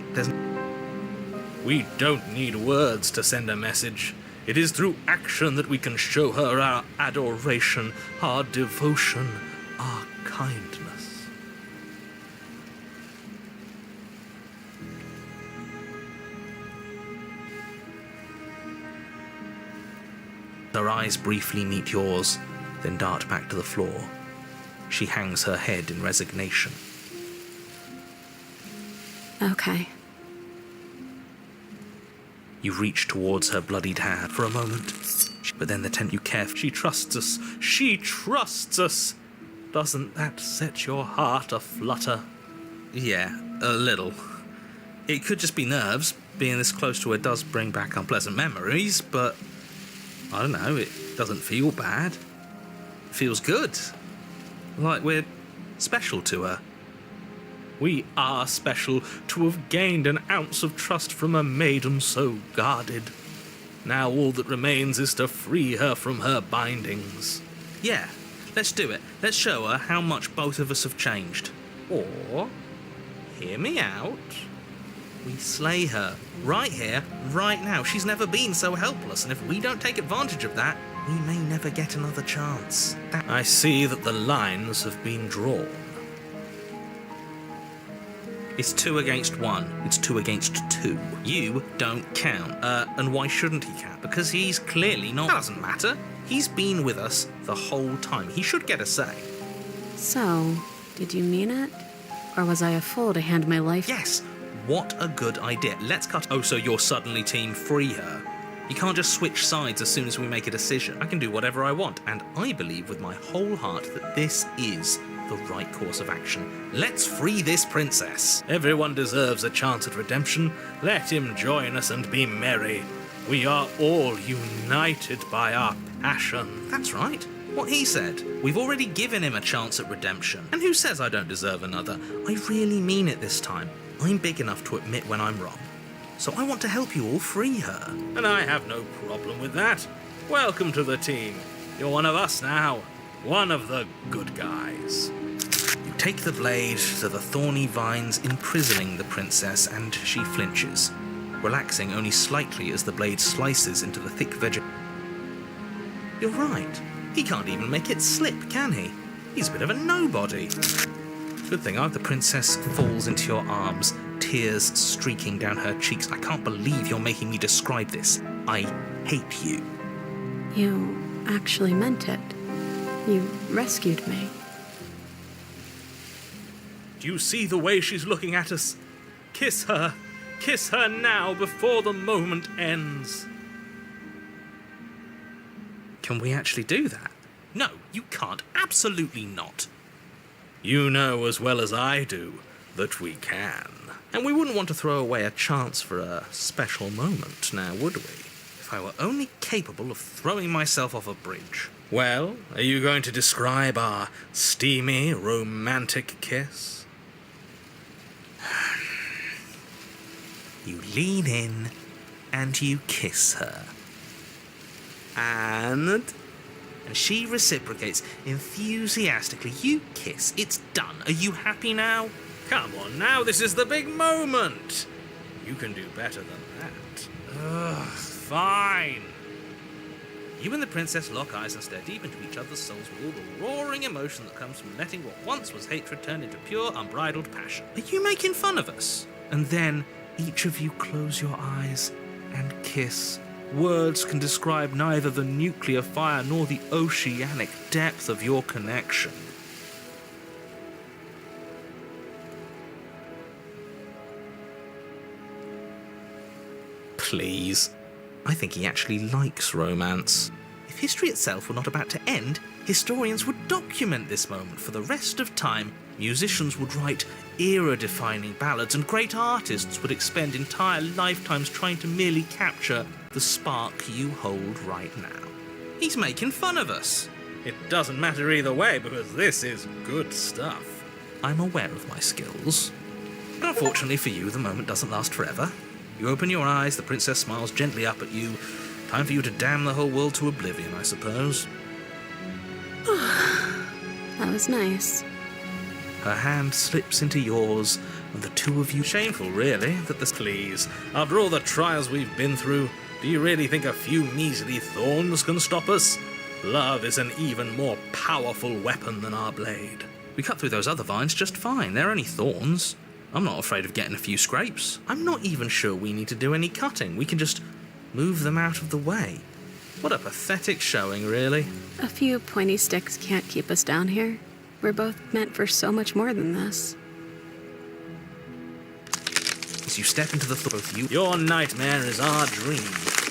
We don't need words to send a message. It is through action that we can show her our adoration, our devotion, our kindness. Her eyes briefly meet yours, then dart back to the floor. She hangs her head in resignation. Okay. You reach towards her bloodied hand for a moment, but then the tent you care for. She trusts us. She trusts us. Doesn't that set your heart aflutter? Yeah, a little. It could just be nerves. Being this close to her does bring back unpleasant memories, but I don't know, it doesn't feel bad. It feels good. Like we're special to her. We are special to have gained an ounce of trust from a maiden so guarded. Now all that remains is to free her from her bindings. Yeah, let's do it. Let's show her how much both of us have changed. Or, hear me out, We slay her. Right here, right now. She's never been so helpless, and if we don't take advantage of that, we may never get another chance. I see that the lines have been drawn. It's 2 against 1. It's 2 against 2. You don't count. And why shouldn't he count? Because he's clearly not... That doesn't matter. He's been with us the whole time. He should get a say. So, did you mean it? Or was I a fool to hand my life? Yes. What a good idea. Let's cut... Oh, so you're suddenly team free her. You can't just switch sides as soon as we make a decision. I can do whatever I want, and I believe with my whole heart that this is the right course of action. Let's free this princess. Everyone deserves a chance at redemption. Let him join us and be merry. We are all united by our passion. That's right. What he said. We've already given him a chance at redemption. And who says I don't deserve another? I really mean it this time. I'm big enough to admit when I'm wrong. So I want to help you all free her. And I have no problem with that. Welcome to the team. You're one of us now. One of the good guys. You take the blade to the thorny vines imprisoning the princess, and she flinches, relaxing only slightly as the blade slices into the thick vegetation. You're right. He can't even make it slip, can he? He's a bit of a nobody. Good thing the princess falls into your arms, tears streaking down her cheeks. I can't believe you're making me describe this. I hate you. You actually meant it. You rescued me. Do you see the way she's looking at us? Kiss her. Kiss her now before the moment ends. Can we actually do that? No, you can't. Absolutely not. You know as well as I do that we can. And we wouldn't want to throw away a chance for a special moment, now would we? If I were only capable of throwing myself off a bridge. Well, are you going to describe our steamy, romantic kiss? You lean in and you kiss her. And she reciprocates enthusiastically. You kiss. It's done. Are you happy now? Come on now, this is the big moment. You can do better than that. Ugh, fine. You and the princess lock eyes and stare deep into each other's souls with all the roaring emotion that comes from letting what once was hatred turn into pure, unbridled passion. Are you making fun of us? And then each of you close your eyes and kiss. Words can describe neither the nuclear fire nor the oceanic depth of your connection. Please. I think he actually likes romance. If history itself were not about to end, historians would document this moment for the rest of time. Musicians would write era-defining ballads, and great artists would expend entire lifetimes trying to merely capture the spark you hold right now. He's making fun of us. It doesn't matter either way, because this is good stuff. I'm aware of my skills. But unfortunately for you, the moment doesn't last forever. You open your eyes, the princess smiles gently up at you. Time for you to damn the whole world to oblivion, I suppose. That was nice. Her hand slips into yours, and the two of you... Shameful, really, that this... Please, after all the trials we've been through, do you really think a few measly thorns can stop us? Love is an even more powerful weapon than our blade. We cut through those other vines just fine. They're only thorns. I'm not afraid of getting a few scrapes. I'm not even sure we need to do any cutting. We can just move them out of the way. What a pathetic showing, really. A few pointy sticks can't keep us down here. We're both meant for so much more than this. As you step into the both you, your nightmare is our dream.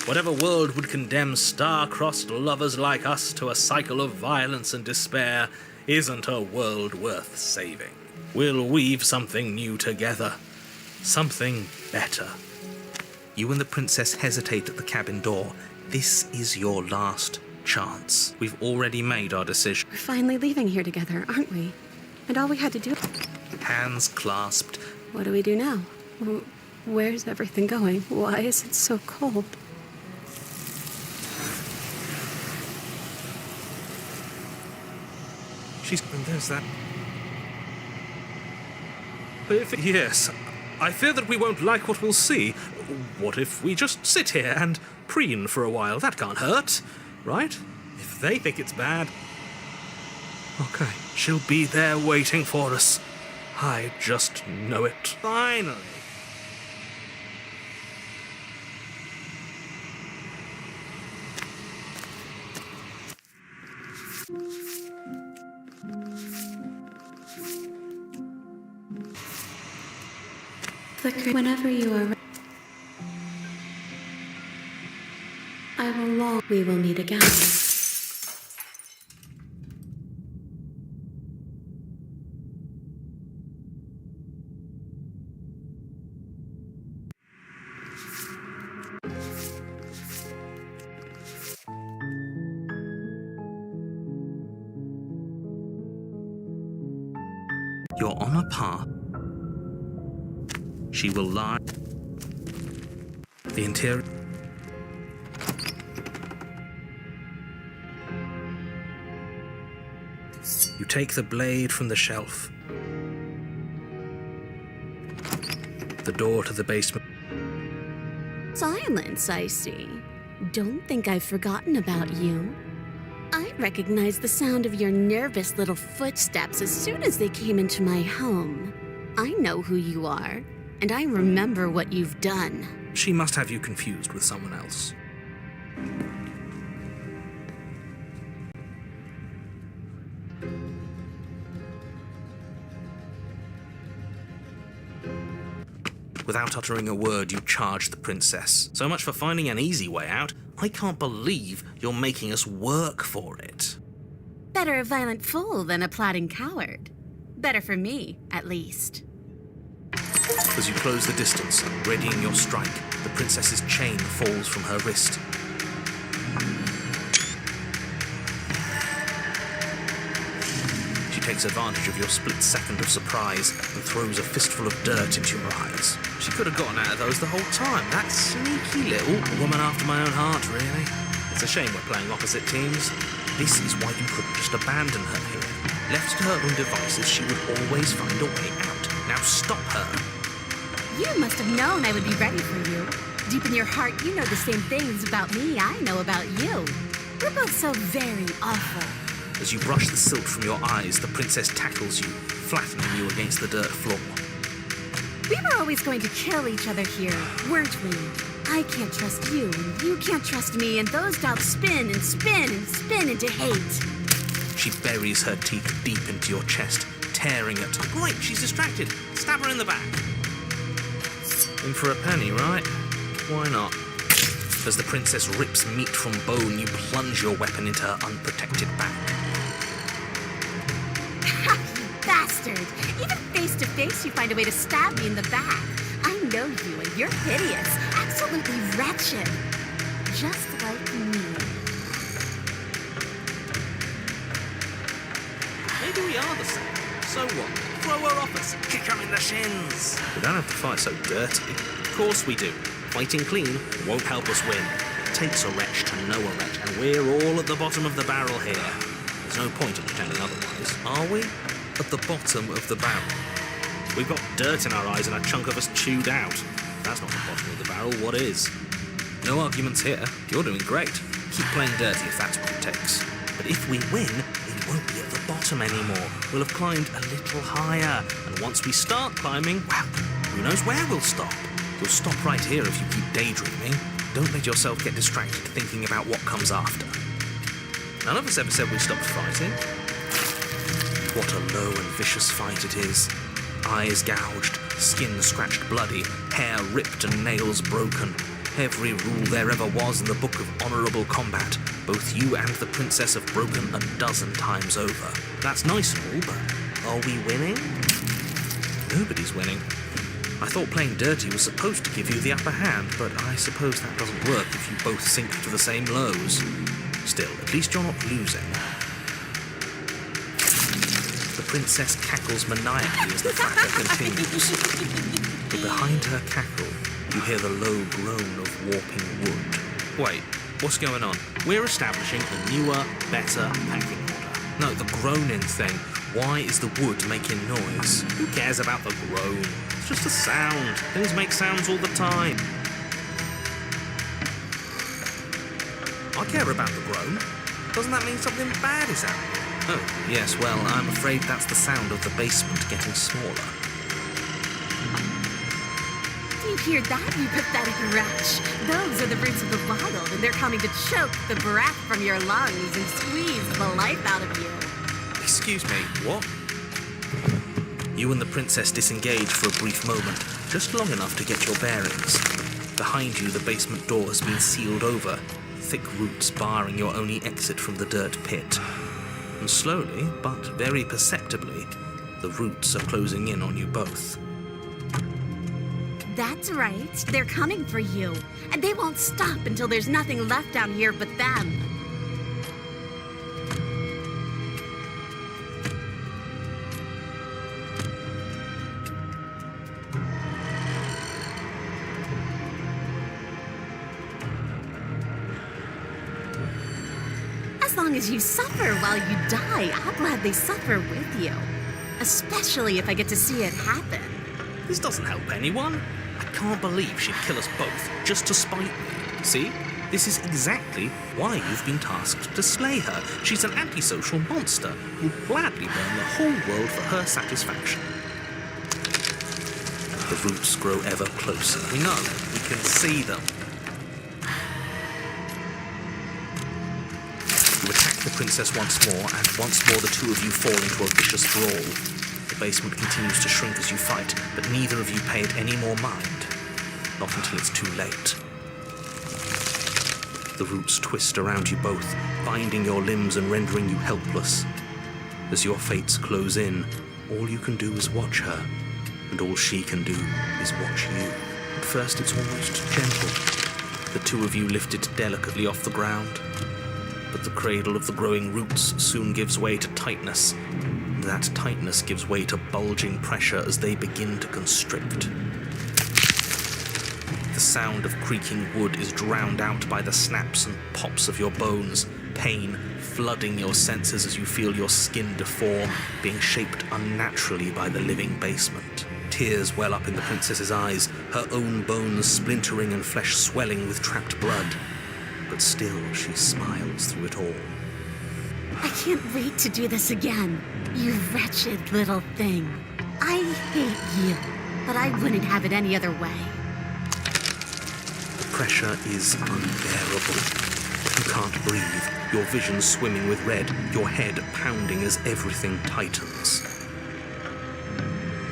Whatever world would condemn star-crossed lovers like us to a cycle of violence and despair isn't a world worth saving. We'll weave something new together. Something better. You and the princess hesitate at the cabin door. This is your last chance. We've already made our decision. We're finally leaving here together, aren't we? And all we had to do... Hands clasped. What do we do now? Where's everything going? Why is it so cold? And there's that. Yes, I fear that we won't like what we'll see. What if we just sit here and preen for a while? That can't hurt, right? If they think it's bad. Okay, she'll be there waiting for us. I just know it. Finally. Flicker whenever you are ready. I will long we will meet again. You're on a path. She will lie. The interior. You take the blade from the shelf. The door to the basement. Silence, I see. Don't think I've forgotten about you. I recognized the sound of your nervous little footsteps as soon as they came into my home. I know who you are, and I remember what you've done. She must have you confused with someone else. Without uttering a word, you charge the princess. So much for finding an easy way out. I can't believe you're making us work for it. Better a violent fool than a plotting coward. Better for me, at least. As you close the distance, readying your strike, the princess's chain falls from her wrist. She takes advantage of your split second of surprise and throws a fistful of dirt into your eyes. She could have gotten out of those the whole time. That sneaky little woman after my own heart, really. It's a shame we're playing opposite teams. This is why you couldn't just abandon her here. Left to her own devices, she would always find a way out. Now stop her. You must have known I would be ready for you. Deep in your heart, you know the same things about me I know about you. We're both so very awful. As you brush the silt from your eyes, the princess tackles you, flattening you against the dirt floor. We were always going to kill each other here, weren't we? I can't trust you, and you can't trust me, and those doubts spin and spin and spin into hate. She buries her teeth deep into your chest, tearing at... Great, she's distracted. Stab her in the back. In for a penny, right? Why not? As the princess rips meat from bone, you plunge your weapon into her unprotected back. Ha, you bastard! Even face to face, you find a way to stab me in the back. I know you, and you're hideous, absolutely wretched. Just like me. Maybe we are the same. So what? Throw her off us, kick her in the shins. We don't have to fight so dirty. Of course we do. Fighting clean won't help us win. It takes a wretch to know a wretch, and we're all at the bottom of the barrel here. There's no point in pretending otherwise, are we? At the bottom of the barrel. We've got dirt in our eyes and a chunk of us chewed out. If that's not the bottom of the barrel, what is? No arguments here. You're doing great. Keep playing dirty if that's what it takes. But if we win, we won't be at the bottom anymore. We'll have climbed a little higher. And once we start climbing, well, who knows where we'll stop? You'll stop right here if you keep daydreaming. Don't let yourself get distracted thinking about what comes after. None of us ever said we stopped fighting. What a low and vicious fight it is. Eyes gouged, skin scratched bloody, hair ripped and nails broken. Every rule there ever was in the Book of Honourable Combat. Both you and the princess have broken a dozen times over. That's nice and all, but are we winning? Nobody's winning. I thought playing dirty was supposed to give you the upper hand, but I suppose that doesn't work if you both sink to the same lows. Still, at least you're not losing. The princess cackles maniacally as the fracas continues. But behind her cackle, you hear the low groan of warping wood. Wait, what's going on? We're establishing a newer, better packing order. No, the groaning thing. Why is the wood making noise? Who cares about the groan? It's just a sound. Things make sounds all the time. I care about the groan. Doesn't that mean something bad is happening? Oh, yes, well, I'm afraid that's the sound of the basement getting smaller. Do you hear that, you pathetic wretch? Those are the roots of the wild, and they're coming to choke the breath from your lungs and squeeze the life out of you. Excuse me, what? You and the princess disengage for a brief moment, just long enough to get your bearings. Behind you, the basement door has been sealed over, thick roots barring your only exit from the dirt pit. And slowly, but very perceptibly, the roots are closing in on you both. That's right. They're coming for you. And they won't stop until there's nothing left down here but them. As long as you suffer while you die, I'll gladly suffer with you. Especially if I get to see it happen. This doesn't help anyone. I can't believe she'd kill us both just to spite me. See? This is exactly why you've been tasked to slay her. She's an antisocial monster who'll gladly burn the whole world for her satisfaction. The roots grow ever closer. We know. We can see them. You attack the princess once more, and once more the two of you fall into a vicious brawl. The basement continues to shrink as you fight, but neither of you pay it any more mind. Not until it's too late. The roots twist around you both, binding your limbs and rendering you helpless. As your fates close in, all you can do is watch her, and all she can do is watch you. At first it's almost gentle, the two of you lifted delicately off the ground. But the cradle of the growing roots soon gives way to tightness, and that tightness gives way to bulging pressure as they begin to constrict. The sound of creaking wood is drowned out by the snaps and pops of your bones, pain flooding your senses as you feel your skin deform, being shaped unnaturally by the living basement. Tears well up in the princess's eyes, her own bones splintering and flesh swelling with trapped blood. But still she smiles through it all. I can't wait to do this again, you wretched little thing. I hate you, but I wouldn't have it any other way. The pressure is unbearable. You can't breathe, your vision swimming with red, your head pounding as everything tightens.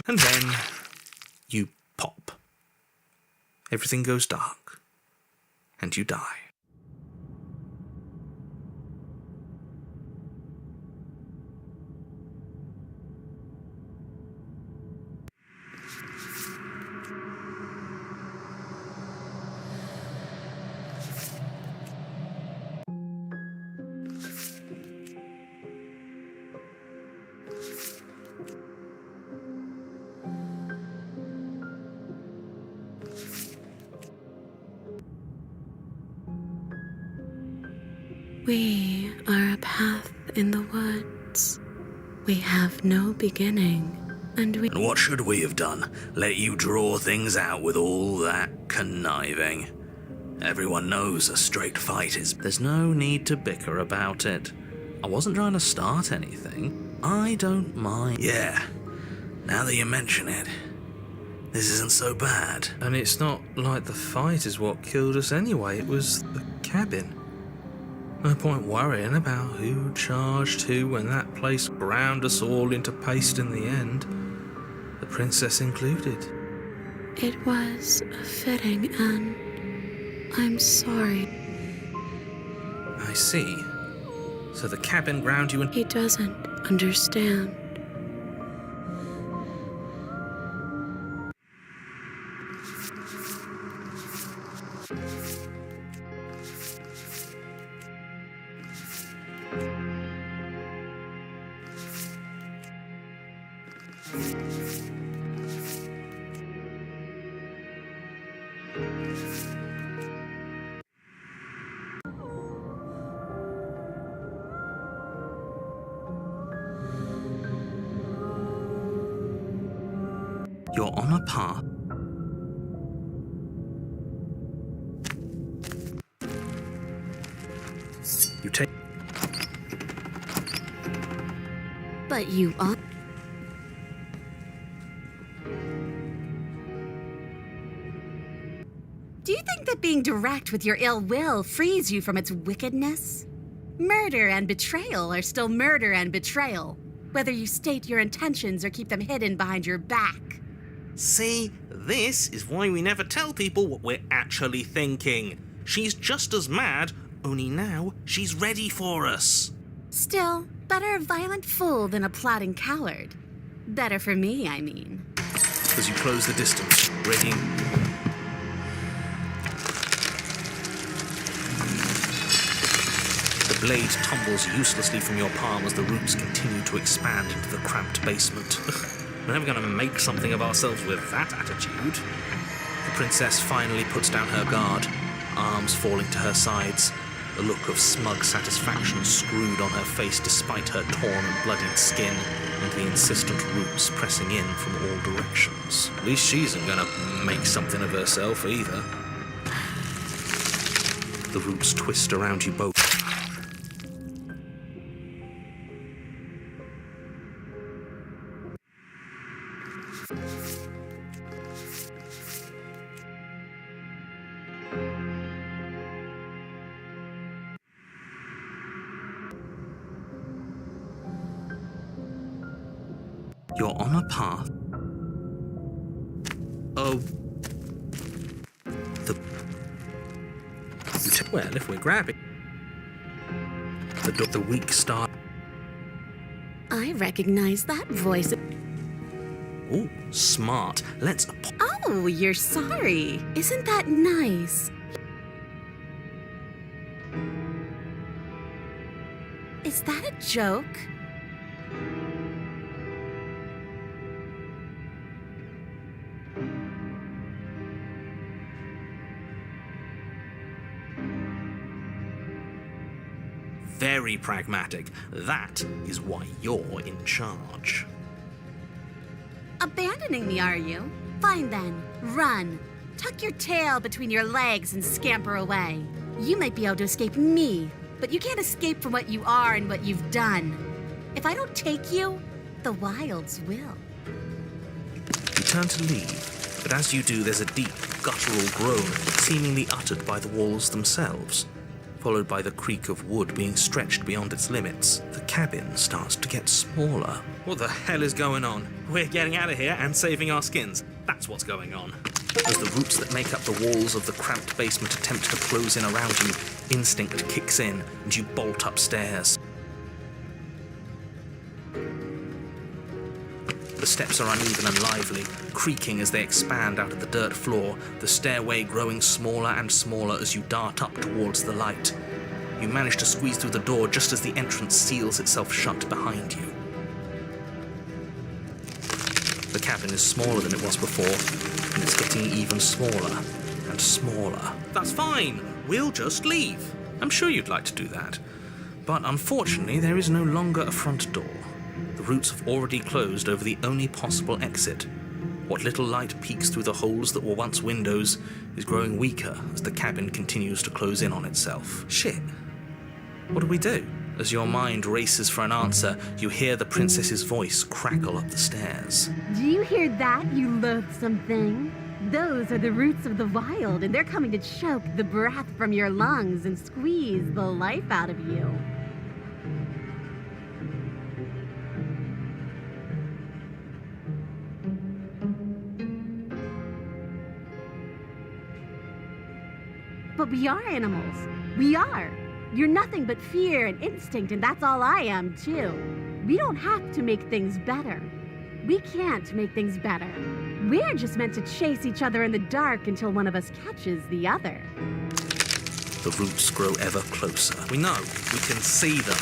And then you pop. Everything goes dark, and you die. We are a path in the woods. We have no beginning, and we... And what should we have done? Let you draw things out with all that conniving? Everyone knows a straight fight is... There's no need to bicker about it. I wasn't trying to start anything. I don't mind. Yeah, now that you mention it, this isn't so bad. And it's not like the fight is what killed us anyway. It was the cabin. No point worrying about who charged who when that place ground us all into paste in the end, the princess included. It was a fitting end. I'm sorry. I see. So the cabin ground you in. He doesn't understand. You're on a path. You take. But you are. Do you think that being direct with your ill will frees you from its wickedness? Murder and betrayal are still murder and betrayal, whether you state your intentions or keep them hidden behind your back. See, this is why we never tell people what we're actually thinking. She's just as mad, only now she's ready for us. Still, better a violent fool than a plotting coward. Better for me, I mean. As you close the distance, ready. The blade tumbles uselessly from your palm as the roots continue to expand into the cramped basement. We're never going to make something of ourselves with that attitude. The princess finally puts down her guard, arms falling to her sides, a look of smug satisfaction screwed on her face despite her torn and bloodied skin and the insistent roots pressing in from all directions. At least she isn't going to make something of herself either. The roots twist around you both. You're on a path. Oh. Well, if we're grabbing the weak star. I recognize that voice. Ooh, smart. Let's. Oh, you're sorry. Isn't that nice? Is that a joke? Very pragmatic. That is why you're in charge. Abandoning me, are you? Fine then. Run. Tuck your tail between your legs and scamper away. You might be able to escape me, but you can't escape from what you are and what you've done. If I don't take you, the wilds will. You turn to leave, but as you do, there's a deep, guttural groan seemingly uttered by the walls themselves, followed by the creak of wood being stretched beyond its limits. The cabin starts to get smaller. What the hell is going on? We're getting out of here and saving our skins. That's what's going on. As the roots that make up the walls of the cramped basement attempt to close in around you, instinct kicks in and you bolt upstairs. The steps are uneven and lively, creaking as they expand out of the dirt floor, the stairway growing smaller and smaller as you dart up towards the light. You manage to squeeze through the door just as the entrance seals itself shut behind you. The cabin is smaller than it was before, and it's getting even smaller and smaller. That's fine. We'll just leave. I'm sure you'd like to do that, but unfortunately there is no longer a front door. The roots have already closed over the only possible exit. What little light peeks through the holes that were once windows is growing weaker as the cabin continues to close in on itself. Shit. What do we do? As your mind races for an answer, you hear the princess's voice crackle up the stairs. Do you hear that, you loathsome thing? Those are the roots of the wild, and they're coming to choke the breath from your lungs and squeeze the life out of you. But we are animals. We are. You're nothing but fear and instinct, and that's all I am, too. We don't have to make things better. We can't make things better. We're just meant to chase each other in the dark until one of us catches the other. The roots grow ever closer. We know. We can see them.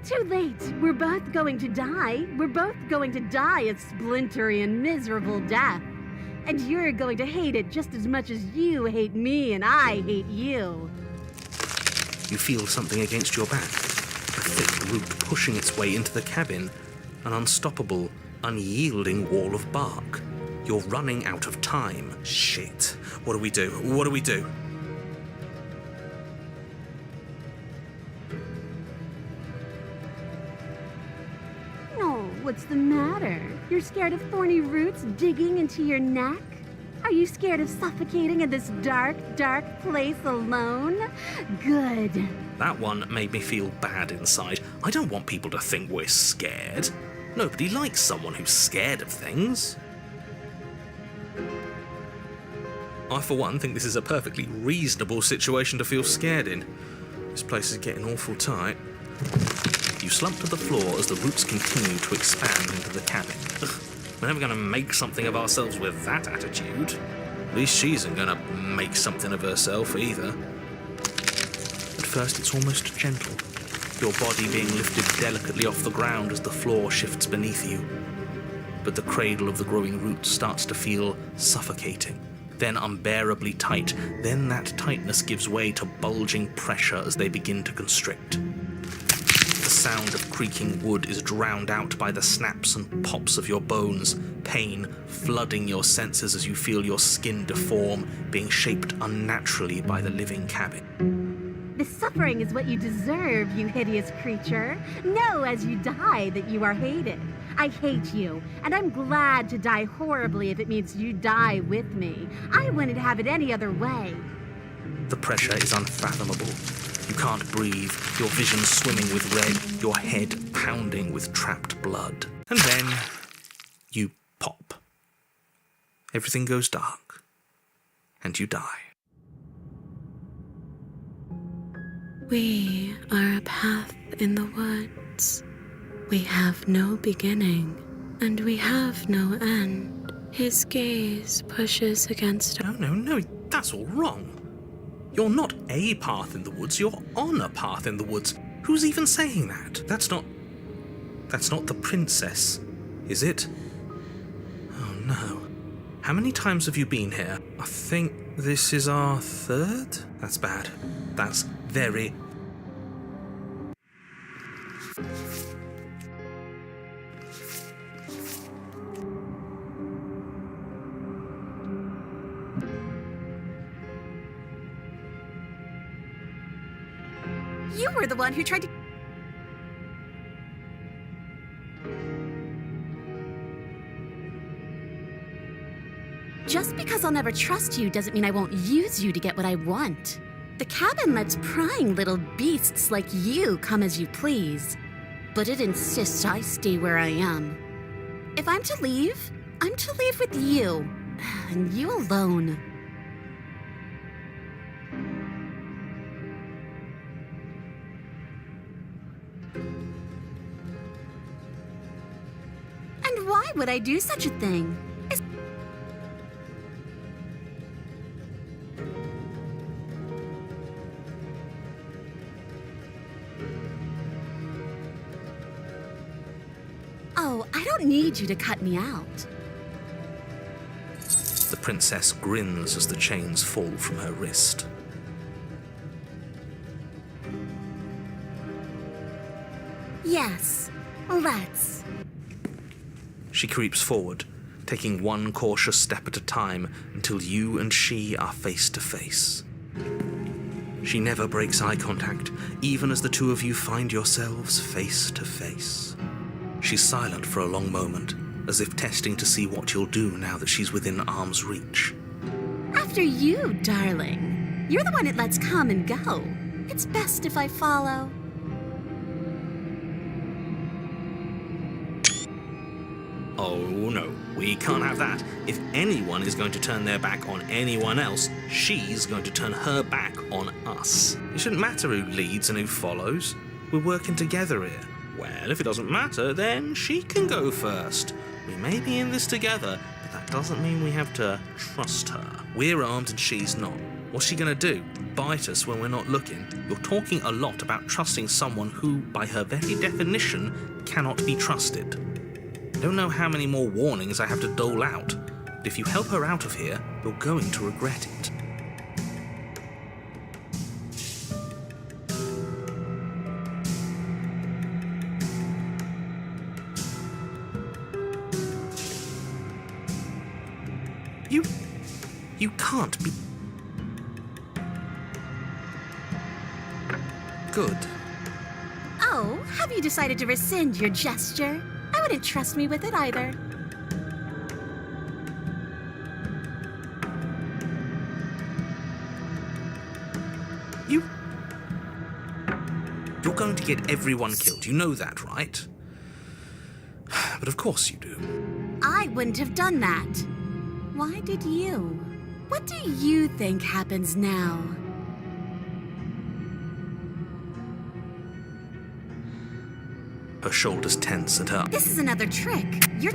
Too late. We're both going to die. We're both going to die a splintery and miserable death. And you're going to hate it just as much as you hate me and I hate you. You feel something against your back. A thick root pushing its way into the cabin. An unstoppable, unyielding wall of bark. You're running out of time. Shit. What do we do? What do we do? No, what's the matter? You're scared of thorny roots digging into your neck? Are you scared of suffocating in this dark, dark place alone? Good. That one made me feel bad inside. I don't want people to think we're scared. Nobody likes someone who's scared of things. I, for one, think this is a perfectly reasonable situation to feel scared in. This place is getting awful tight. You slump to the floor as the roots continue to expand into the cabin. Ugh, we're never going to make something of ourselves with that attitude. At least she isn't going to make something of herself either. At first it's almost gentle, your body being lifted delicately off the ground as the floor shifts beneath you. But the cradle of the growing roots starts to feel suffocating, then unbearably tight. Then that tightness gives way to bulging pressure as they begin to constrict. The sound of creaking wood is drowned out by the snaps and pops of your bones, pain flooding your senses as you feel your skin deform, being shaped unnaturally by the living cabin. The suffering is what you deserve, you hideous creature. Know as you die that you are hated. I hate you, and I'm glad to die horribly if it means you die with me. I wouldn't have it any other way. The pressure is unfathomable. You can't breathe, your vision swimming with red, your head pounding with trapped blood. And then you pop. Everything goes dark, and you die. We are a path in the woods. We have no beginning, and we have no end. His gaze pushes against our... No, that's all wrong. You're not a path in the woods, you're on a path in the woods. Who's even saying that? That's not the princess, is it? Oh no. How many times have you been here? I think this is our third? That's bad. That's very... You were the one who tried to... Just because I'll never trust you doesn't mean I won't use you to get what I want. The cabin lets prying little beasts like you come as you please, but it insists I stay where I am. If I'm to leave, I'm to leave with you, and you alone. And why would I do such a thing? Oh, I don't need you to cut me out. The princess grins as the chains fall from her wrist. Yes, let's. She creeps forward, taking one cautious step at a time until you and she are face to face. She never breaks eye contact, even as the two of you find yourselves face to face. She's silent for a long moment, as if testing to see what you'll do now that she's within arm's reach. After you, darling. You're the one it lets come and go. It's best if I follow. Oh no, we can't have that. If anyone is going to turn their back on anyone else, she's going to turn her back on us. It shouldn't matter who leads and who follows. We're working together here. Well, if it doesn't matter, then she can go first. We may be in this together, but that doesn't mean we have to trust her. We're armed and she's not. What's she gonna do? Bite us when we're not looking? You're talking a lot about trusting someone who, by her very definition, cannot be trusted. I don't know how many more warnings I have to dole out, but if you help her out of here, you're going to regret it. You can't be... Good. Oh, have you decided to rescind your gesture? I wouldn't trust me with it either. You're going to get everyone killed. You know that, right? But of course you do. I wouldn't have done that. Why did you? What do you think happens now? Her shoulders tense and her... This is another trick. You're...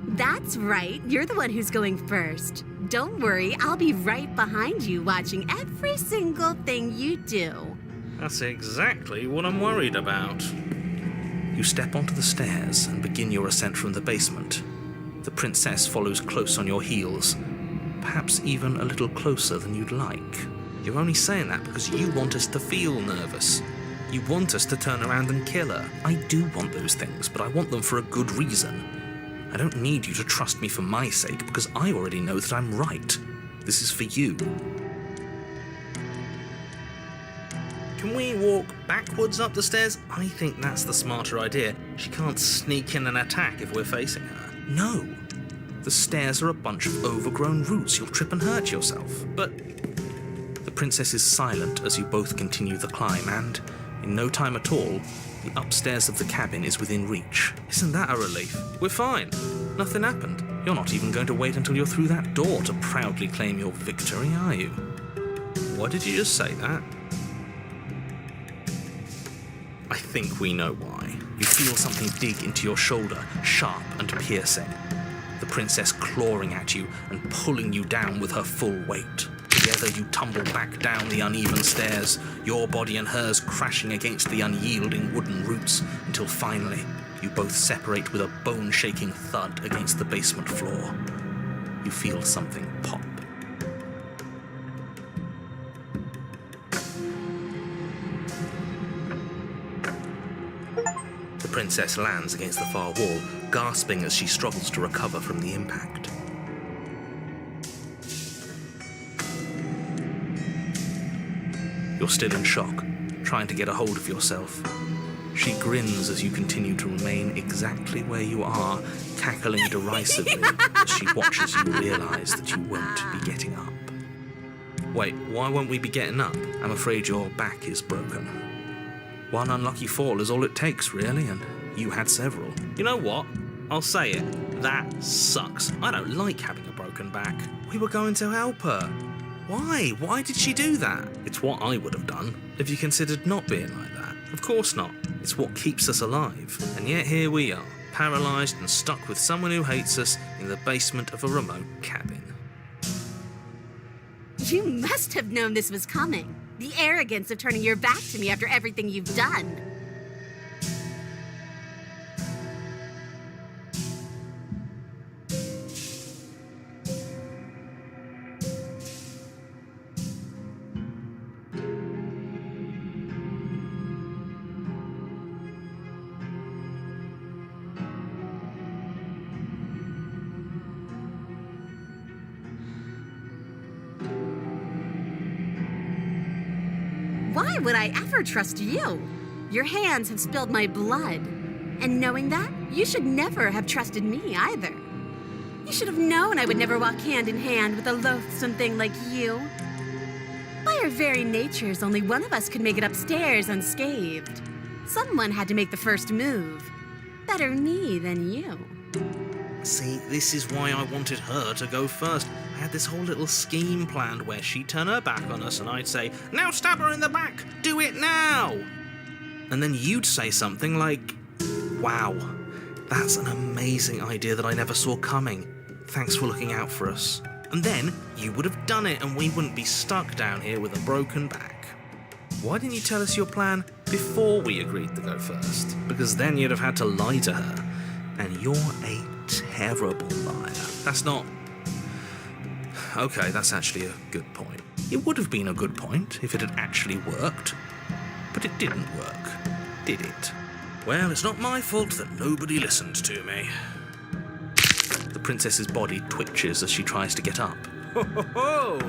That's right. You're the one who's going first. Don't worry, I'll be right behind you watching every single thing you do. That's exactly what I'm worried about. You step onto the stairs and begin your ascent from the basement. The princess follows close on your heels, perhaps even a little closer than you'd like. You're only saying that because you want us to feel nervous. You want us to turn around and kill her. I do want those things, but I want them for a good reason. I don't need you to trust me for my sake, because I already know that I'm right. This is for you. Can we walk backwards up the stairs? I think that's the smarter idea. She can't sneak in and attack if we're facing her. No. The stairs are a bunch of overgrown roots. You'll trip and hurt yourself. But the princess is silent as you both continue the climb, and in no time at all, the upstairs of the cabin is within reach. Isn't that a relief? We're fine. Nothing happened. You're not even going to wait until you're through that door to proudly claim your victory, are you? Why did you just say that? I think we know why. You feel something dig into your shoulder, sharp and piercing. The princess clawing at you and pulling you down with her full weight. Together you tumble back down the uneven stairs, your body and hers crashing against the unyielding wooden roots, until finally you both separate with a bone-shaking thud against the basement floor. You feel something pop. The princess lands against the far wall, gasping as she struggles to recover from the impact. You're still in shock, trying to get a hold of yourself. She grins as you continue to remain exactly where you are, cackling derisively as she watches you realize that you won't be getting up. Wait, why won't we be getting up? I'm afraid your back is broken. One unlucky fall is all it takes, really, and you had several. You know what? I'll say it. That sucks. I don't like having a broken back. We were going to help her. Why? Why did she do that? It's what I would have done if you considered not being like that. Of course not. It's what keeps us alive. And yet here we are, paralysed and stuck with someone who hates us in the basement of a remote cabin. You must have known this was coming. The arrogance of turning your back to me after everything you've done. Why Why would I ever trust you? Your hands have spilled my blood. And knowing that, you should never have trusted me either. You should have known I would never walk hand in hand with a loathsome thing like you. By our very natures, only one of us could make it upstairs unscathed. Someone had to make the first move. Better me than you. See, this is why I wanted her to go first. I had this whole little scheme planned where she'd turn her back on us and I'd say, "Now stab her in the back! Do it now!" And then you'd say something like, "Wow, that's an amazing idea that I never saw coming. Thanks for looking out for us." And then you would have done it and we wouldn't be stuck down here with a broken back. Why didn't you tell us your plan before we agreed to go first? Because then you'd have had to lie to her. And you're a terrible liar. That's not... Okay, that's actually a good point. It would have been a good point if it had actually worked. But it didn't work, did it? Well, it's not my fault that nobody listened to me. The princess's body twitches as she tries to get up. Ho ho ho!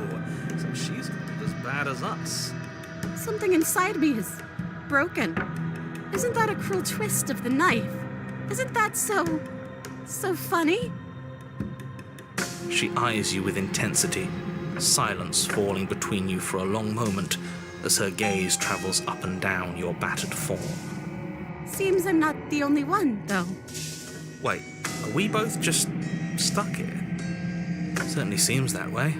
So she's not as bad as us. Something inside me is broken. Isn't that a cruel twist of the knife? Isn't that so funny? She eyes you with intensity, silence falling between you for a long moment as her gaze travels up and down your battered form. Seems I'm not the only one, though. Wait, are we both just stuck here? Certainly seems that way.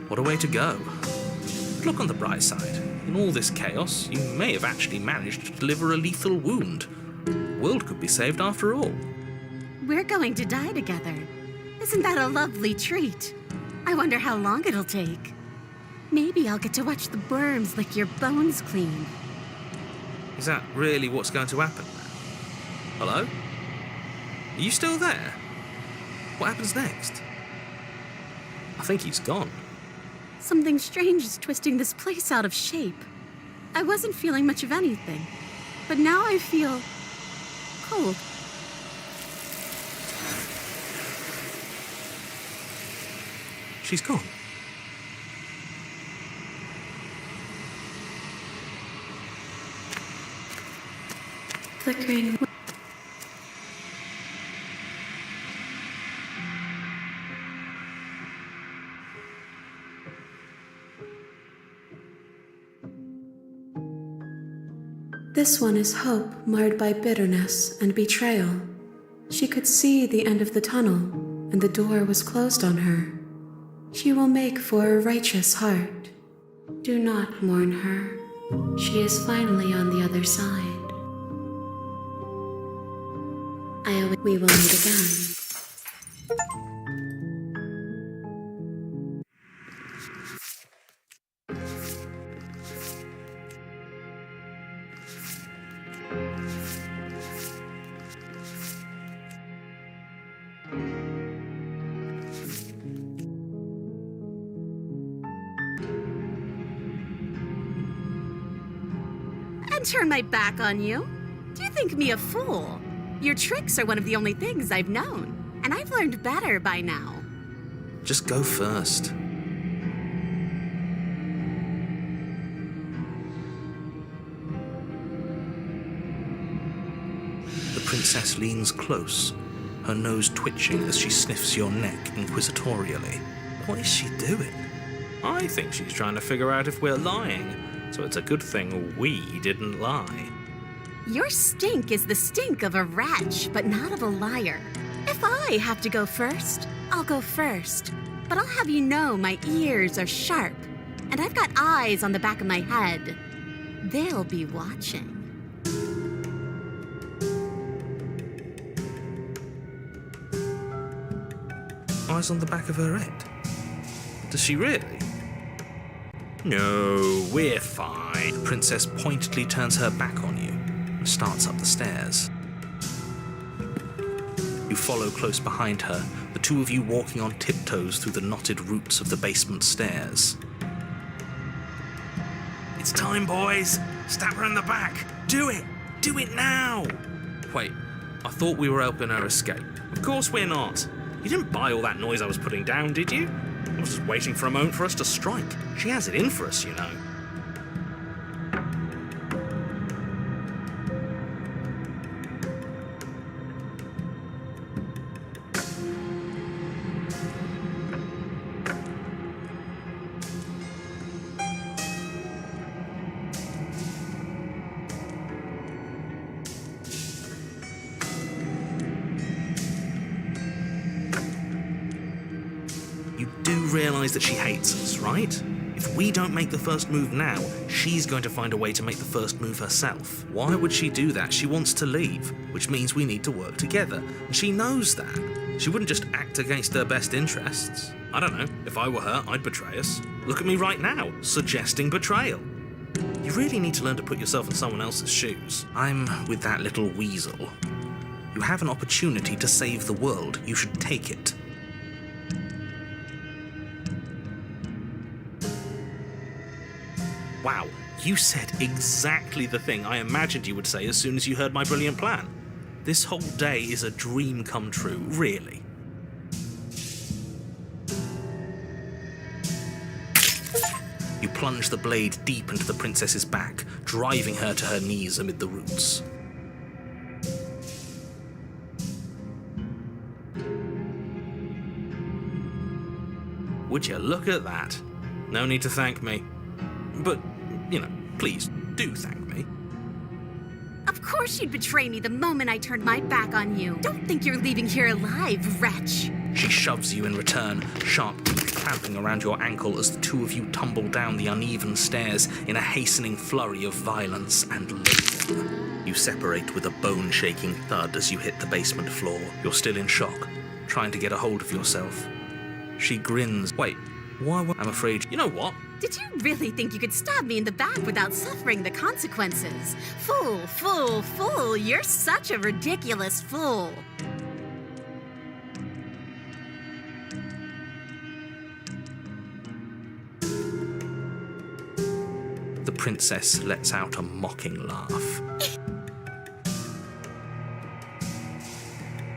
What a way to go. Look on the bright side. In all this chaos, you may have actually managed to deliver a lethal wound. The world could be saved after all. We're going to die together. Isn't that a lovely treat? I wonder how long it'll take. Maybe I'll get to watch the worms lick your bones clean. Is that really what's going to happen now? Hello? Are you still there? What happens next? I think he's gone. Something strange is twisting this place out of shape. I wasn't feeling much of anything, but now I feel cold. She's gone. Flickering. This one is hope marred by bitterness and betrayal. She could see the end of the tunnel, and the door was closed on her. She will make for a righteous heart. Do not mourn her. She is finally on the other side. We will meet again. And turn my back on you? Do you think me a fool? Your tricks are one of the only things I've known, and I've learned better by now. Just go first. The princess leans close, her nose twitching as she sniffs your neck inquisitorially. What is she doing? I think she's trying to figure out if we're lying, so it's a good thing we didn't lie. Your stink is the stink of a wretch, but not of a liar. If I have to go first, I'll go first. But I'll have you know my ears are sharp, and I've got eyes on the back of my head. They'll be watching. Eyes on the back of her head? Does she really? No, we're fine. The princess pointedly turns her back on you and starts up the stairs. You follow close behind her, the two of you walking on tiptoes through the knotted roots of the basement stairs. It's time, boys! Stab her in the back! Do it! Do it now! Wait, I thought we were helping her escape. Of course we're not. You didn't buy all that noise I was putting down, did you? I was just waiting for a moment for us to strike. She has it in for us, you know. realise that she hates us, right? If we don't make the first move now, she's going to find a way to make the first move herself. Why would she do that? She wants to leave, which means we need to work together. And she knows that. She wouldn't just act against her best interests. I don't know, if I were her, I'd betray us. Look at me right now, suggesting betrayal. You really need to learn to put yourself in someone else's shoes. I'm with that little weasel. You have an opportunity to save the world. You should take it. Wow, you said exactly the thing I imagined you would say as soon as you heard my brilliant plan. This whole day is a dream come true, really. You plunge the blade deep into the princess's back, driving her to her knees amid the roots. Would you look at that? No need to thank me. But, you know, please, do thank me. Of course you'd betray me the moment I turned my back on you. Don't think you're leaving here alive, wretch. She shoves you in return, sharp teeth clamping around your ankle as the two of you tumble down the uneven stairs in a hastening flurry of violence and loathing. You separate with a bone-shaking thud as you hit the basement floor. You're still in shock, trying to get a hold of yourself. She grins. Wait, why? I'm afraid. You know what? Did you really think you could stab me in the back without suffering the consequences? Fool, fool, fool. You're such a ridiculous fool. The princess lets out a mocking laugh.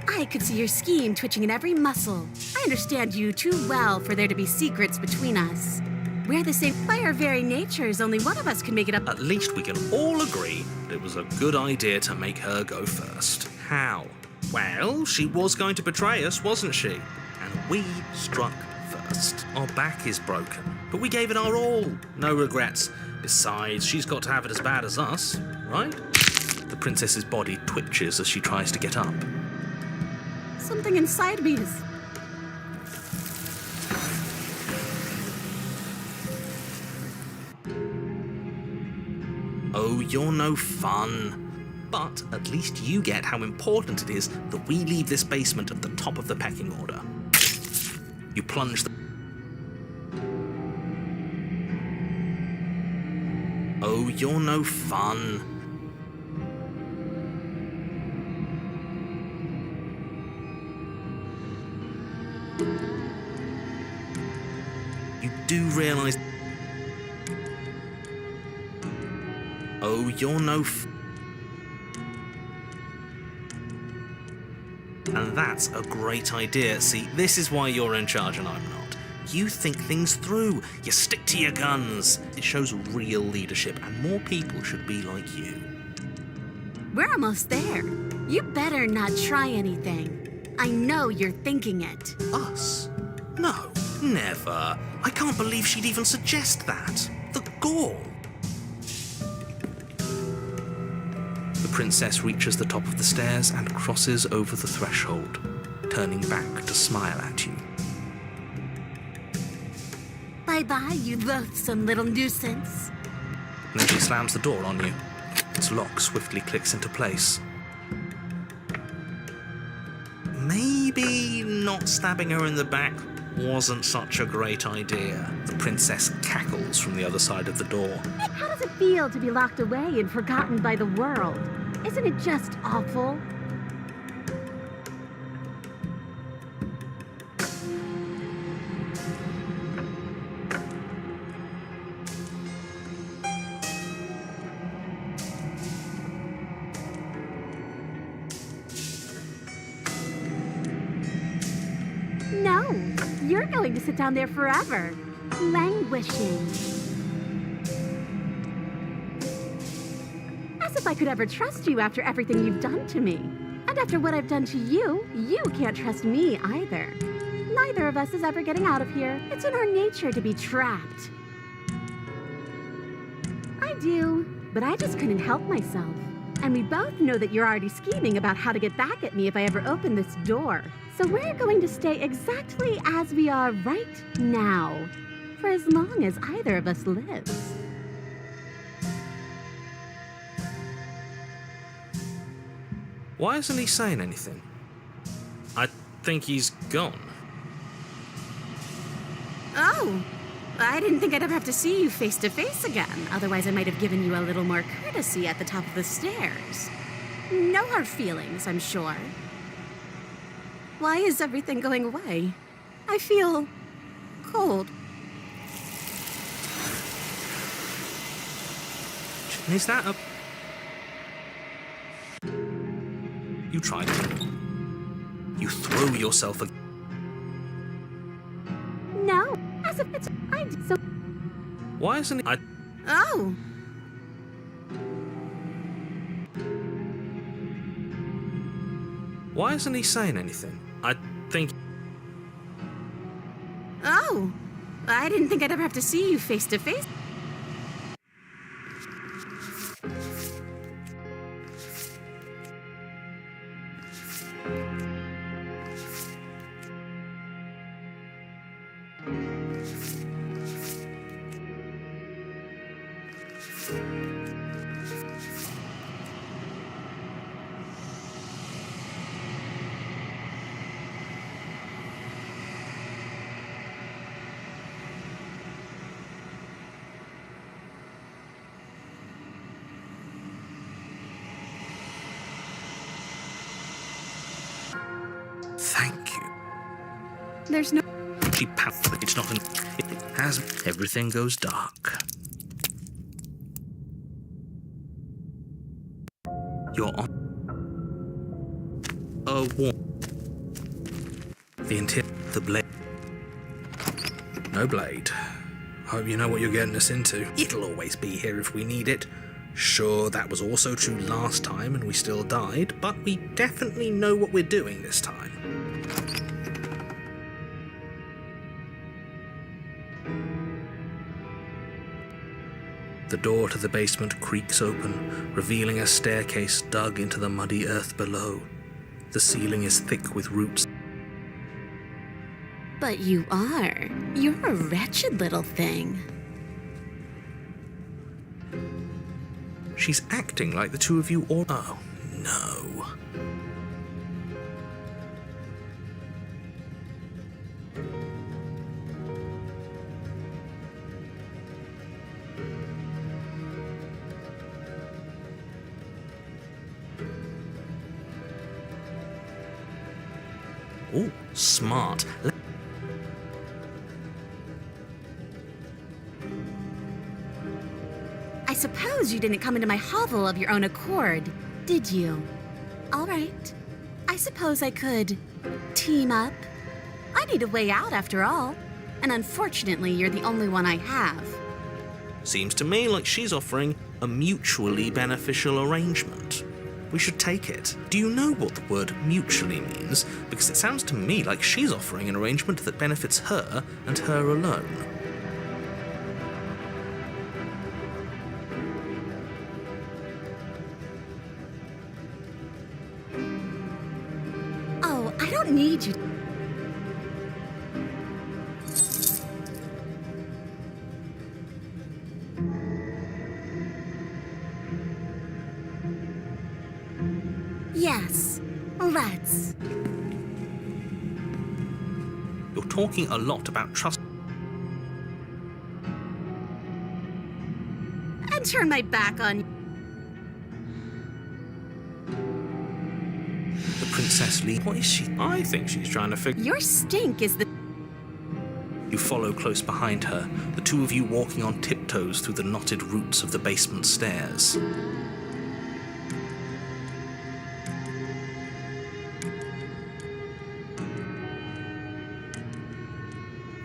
I could see your scheme twitching in every muscle. I understand you too well for there to be secrets between us. We're the same by our very natures, only one of us can make it up. At least we can all agree that it was a good idea to make her go first. How? Well, she was going to betray us, wasn't she? And we struck first. Our back is broken, but we gave it our all. No regrets. Besides, she's got to have it as bad as us, right? The princess's body twitches as she tries to get up. Something inside me is... Oh, you're no fun. But at least you get how important it is that we leave this basement at the top of the pecking order. You plunge the... Oh, you're no fun. You do realize... Oh, you're no And that's a great idea. See, this is why you're in charge and I'm not. You think things through. You stick to your guns. It shows real leadership, and more people should be like you. We're almost there. You better not try anything. I know you're thinking it. Us? No, never. I can't believe she'd even suggest that. The gall. The princess reaches the top of the stairs and crosses over the threshold, turning back to smile at you. Bye-bye, you loathsome little nuisance. And then she slams the door on you. Its lock swiftly clicks into place. Maybe not stabbing her in the back wasn't such a great idea. The princess cackles from the other side of the door. How does it feel to be locked away and forgotten by the world? Isn't it just awful? No, you're going to sit down there forever, languishing. As if I could ever trust you after everything you've done to me. And after what I've done to you, you can't trust me either. Neither of us is ever getting out of here. It's in our nature to be trapped. I do, but I just couldn't help myself. And we both know that you're already scheming about how to get back at me if I ever open this door. So we're going to stay exactly as we are right now, for as long as either of us lives. Why isn't he saying anything? I think he's gone. Oh, I didn't think I'd ever have to see you face to face again. Otherwise, I might have given you a little more courtesy at the top of the stairs. No hard feelings, I'm sure. Why is everything going away? I feel cold. Is that a... You tried to. You throw yourself a... No, as if it's... so... Why isn't he... Oh. Why isn't he saying anything? I think... Oh. I didn't think I'd ever have to see you face to face. Thank you. There's no... She pouts, but it's not an... It has... Everything goes dark. You're on... A war. The interior... The blade. No blade. Hope you know what you're getting us into. It'll always be here if we need it. Sure, that was also true last time and we still died, but we definitely know what we're doing this time. The door to the basement creaks open, revealing a staircase dug into the muddy earth below. The ceiling is thick with roots. But you are. You're a wretched little thing. She's acting like the two of you all... Oh, no. Oh, smart. I suppose you didn't come into my hovel of your own accord, did you? All right. I suppose I could team up. I need a way out after all. And unfortunately, you're the only one I have. Seems to me like she's offering a mutually beneficial arrangement. We should take it. Do you know what the word mutually means? Because it sounds to me like she's offering an arrangement that benefits her and her alone. Oh, I don't need you. Yes, let's. You're talking a lot about trust. And turn my back on you. The Princess Lee. What is she? I think she's trying to figure... Your stink is the... You follow close behind her, the two of you walking on tiptoes through the knotted roots of the basement stairs.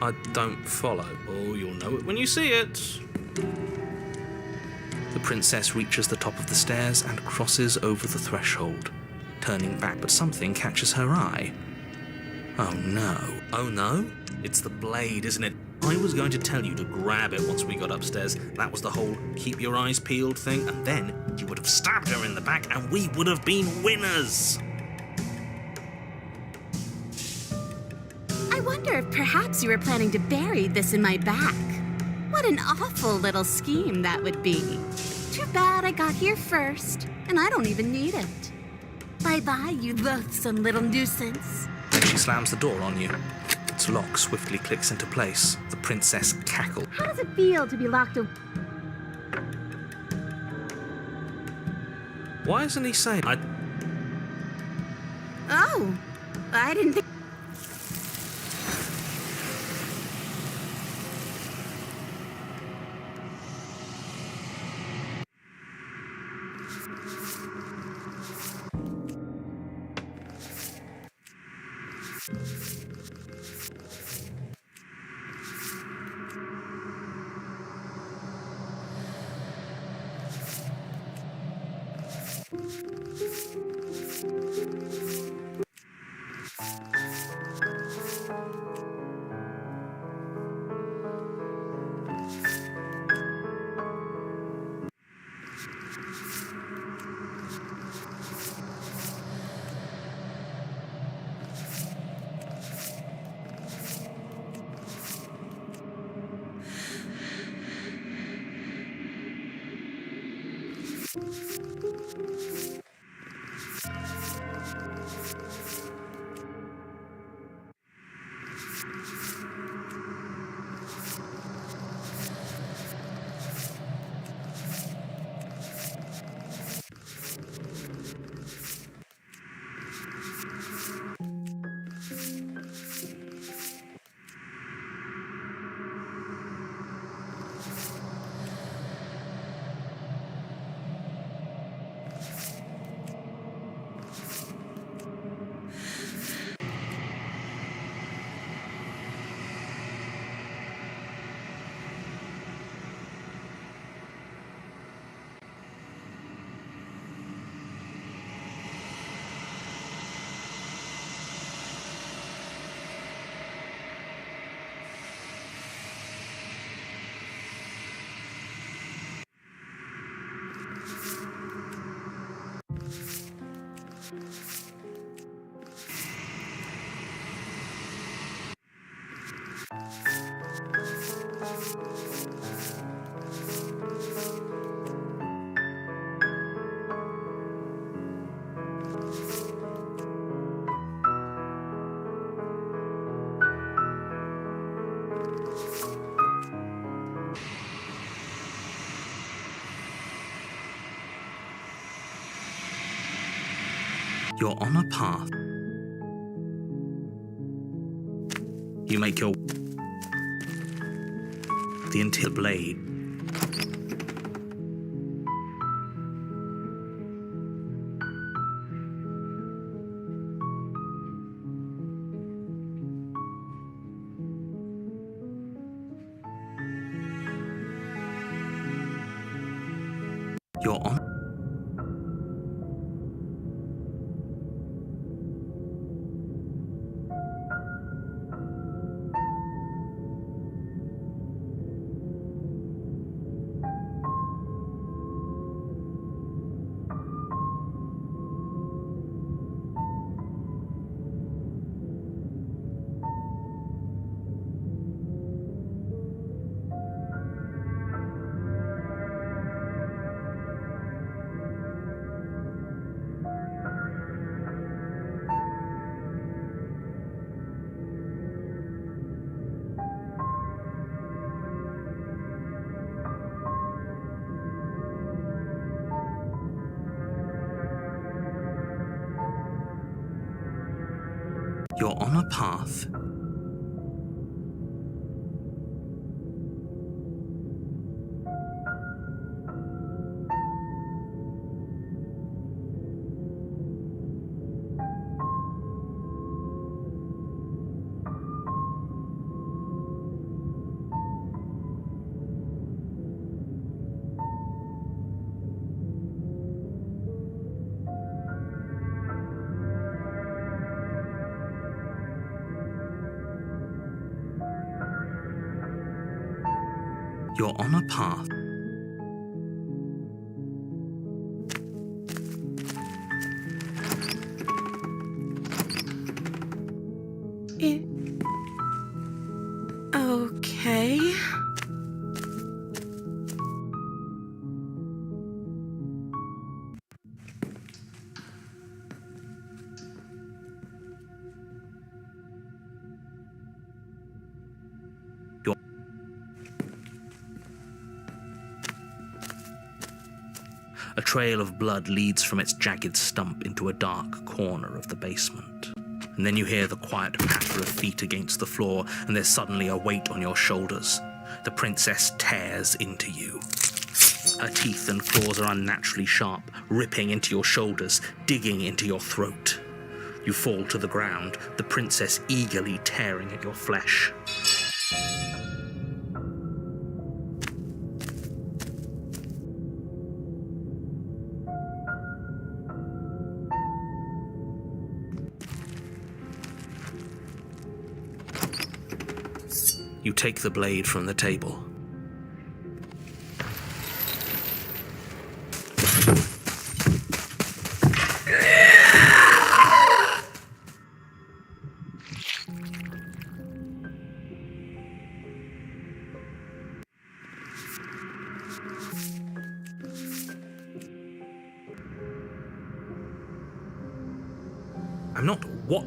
I don't follow. Oh, you'll know it when you see it. The princess reaches the top of the stairs and crosses over the threshold, turning back, but something catches her eye. Oh no. Oh no? It's the blade, isn't it? I was going to tell you to grab it once we got upstairs. That was the whole keep your eyes peeled thing, and then you would have stabbed her in the back and we would have been winners. I wonder if perhaps you were planning to bury this in my back. What an awful little scheme that would be. Too bad I got here first, and I don't even need it. Bye-bye, you loathsome little nuisance. Then she slams the door on you. Its lock swiftly clicks into place. The princess cackles. How does it feel to be locked away? Why isn't he saying Oh, I didn't think... you're on a path. You make your... the until blade. You're on... You're on a path. You're on a path. Okay. A trail of blood leads from its jagged stump into a dark corner of the basement. And then you hear the quiet patter of feet against the floor, and there's suddenly a weight on your shoulders. The princess tears into you. Her teeth and claws are unnaturally sharp, ripping into your shoulders, digging into your throat. You fall to the ground, the princess eagerly tearing at your flesh. You take the blade from the table. I'm not what?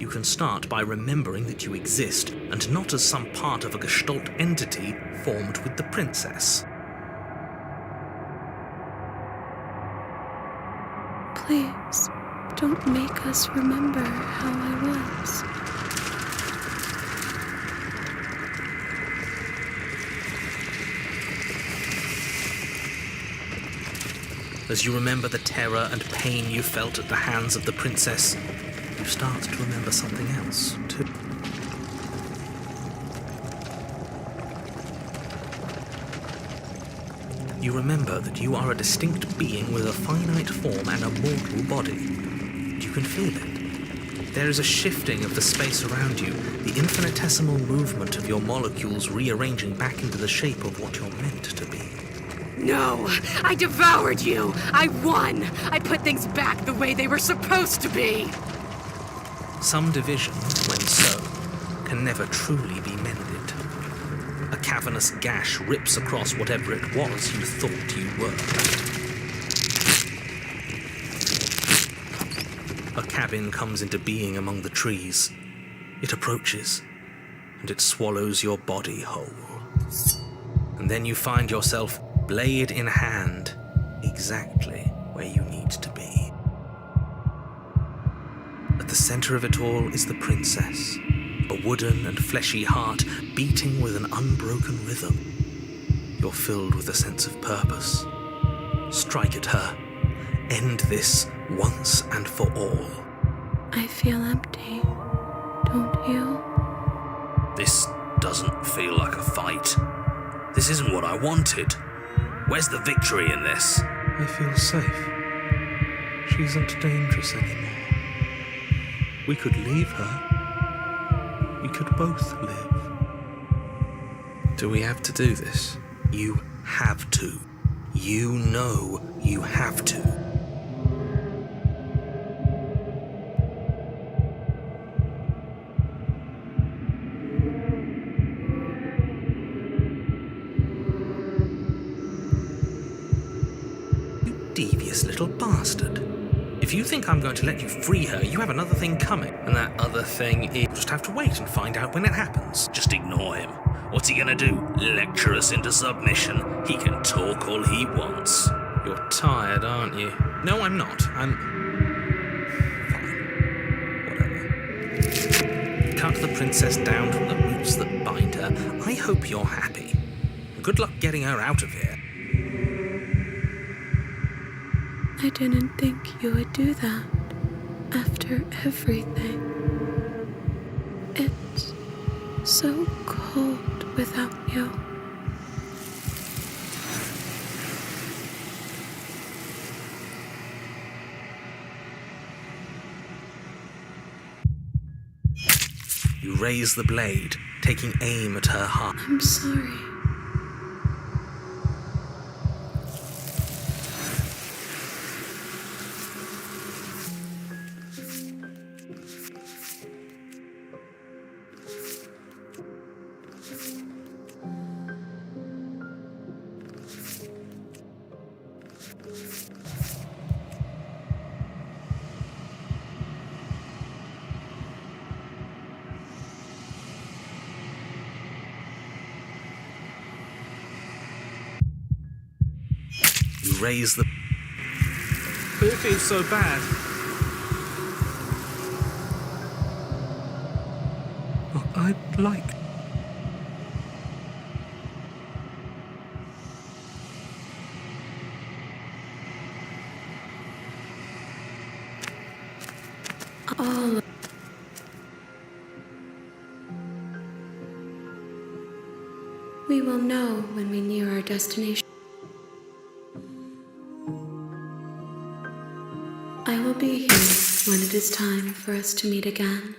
You can start by remembering that you exist, and not as some part of a Gestalt entity formed with the princess. Please, don't make us remember how I was. As you remember the terror and pain you felt at the hands of the princess, you start to remember something else, too. You remember that you are a distinct being with a finite form and a mortal body. You can feel it. There is a shifting of the space around you, the infinitesimal movement of your molecules rearranging back into the shape of what you're meant to be. No, I devoured you. I won. I put things back the way they were supposed to be. Some division, when sown, can never truly be mended. A cavernous gash rips across whatever it was you thought you were. A cabin comes into being among the trees. It approaches, and it swallows your body whole. And then you find yourself, blade in hand, exactly where you need to be. At the center of it all is the princess, a wooden and fleshy heart beating with an unbroken rhythm. You're filled with a sense of purpose. Strike at her. End this once and for all. I feel empty, don't you? This doesn't feel like a fight. This isn't what I wanted. Where's the victory in this? I feel safe. She isn't dangerous anymore. We could leave her. We could both live. Do we have to do this? You have to. You know you have to. You devious little bastard. If you think I'm going to let you free her, you have another thing coming. And that other thing is... You'll just have to wait and find out when it happens. Just ignore him. What's he gonna do? Lecture us into submission? He can talk all he wants. You're tired, aren't you? No, I'm not. I'm... fine. Whatever. Cut the princess down from the roots that bind her. I hope you're happy. Good luck getting her out of here. I didn't think you would do that after everything. It's so cold without you. You raise the blade, taking aim at her heart. I'm sorry. You raise the... But if it's so bad... I'd like... All we will know when we near our destination. I will be here when it is time for us to meet again.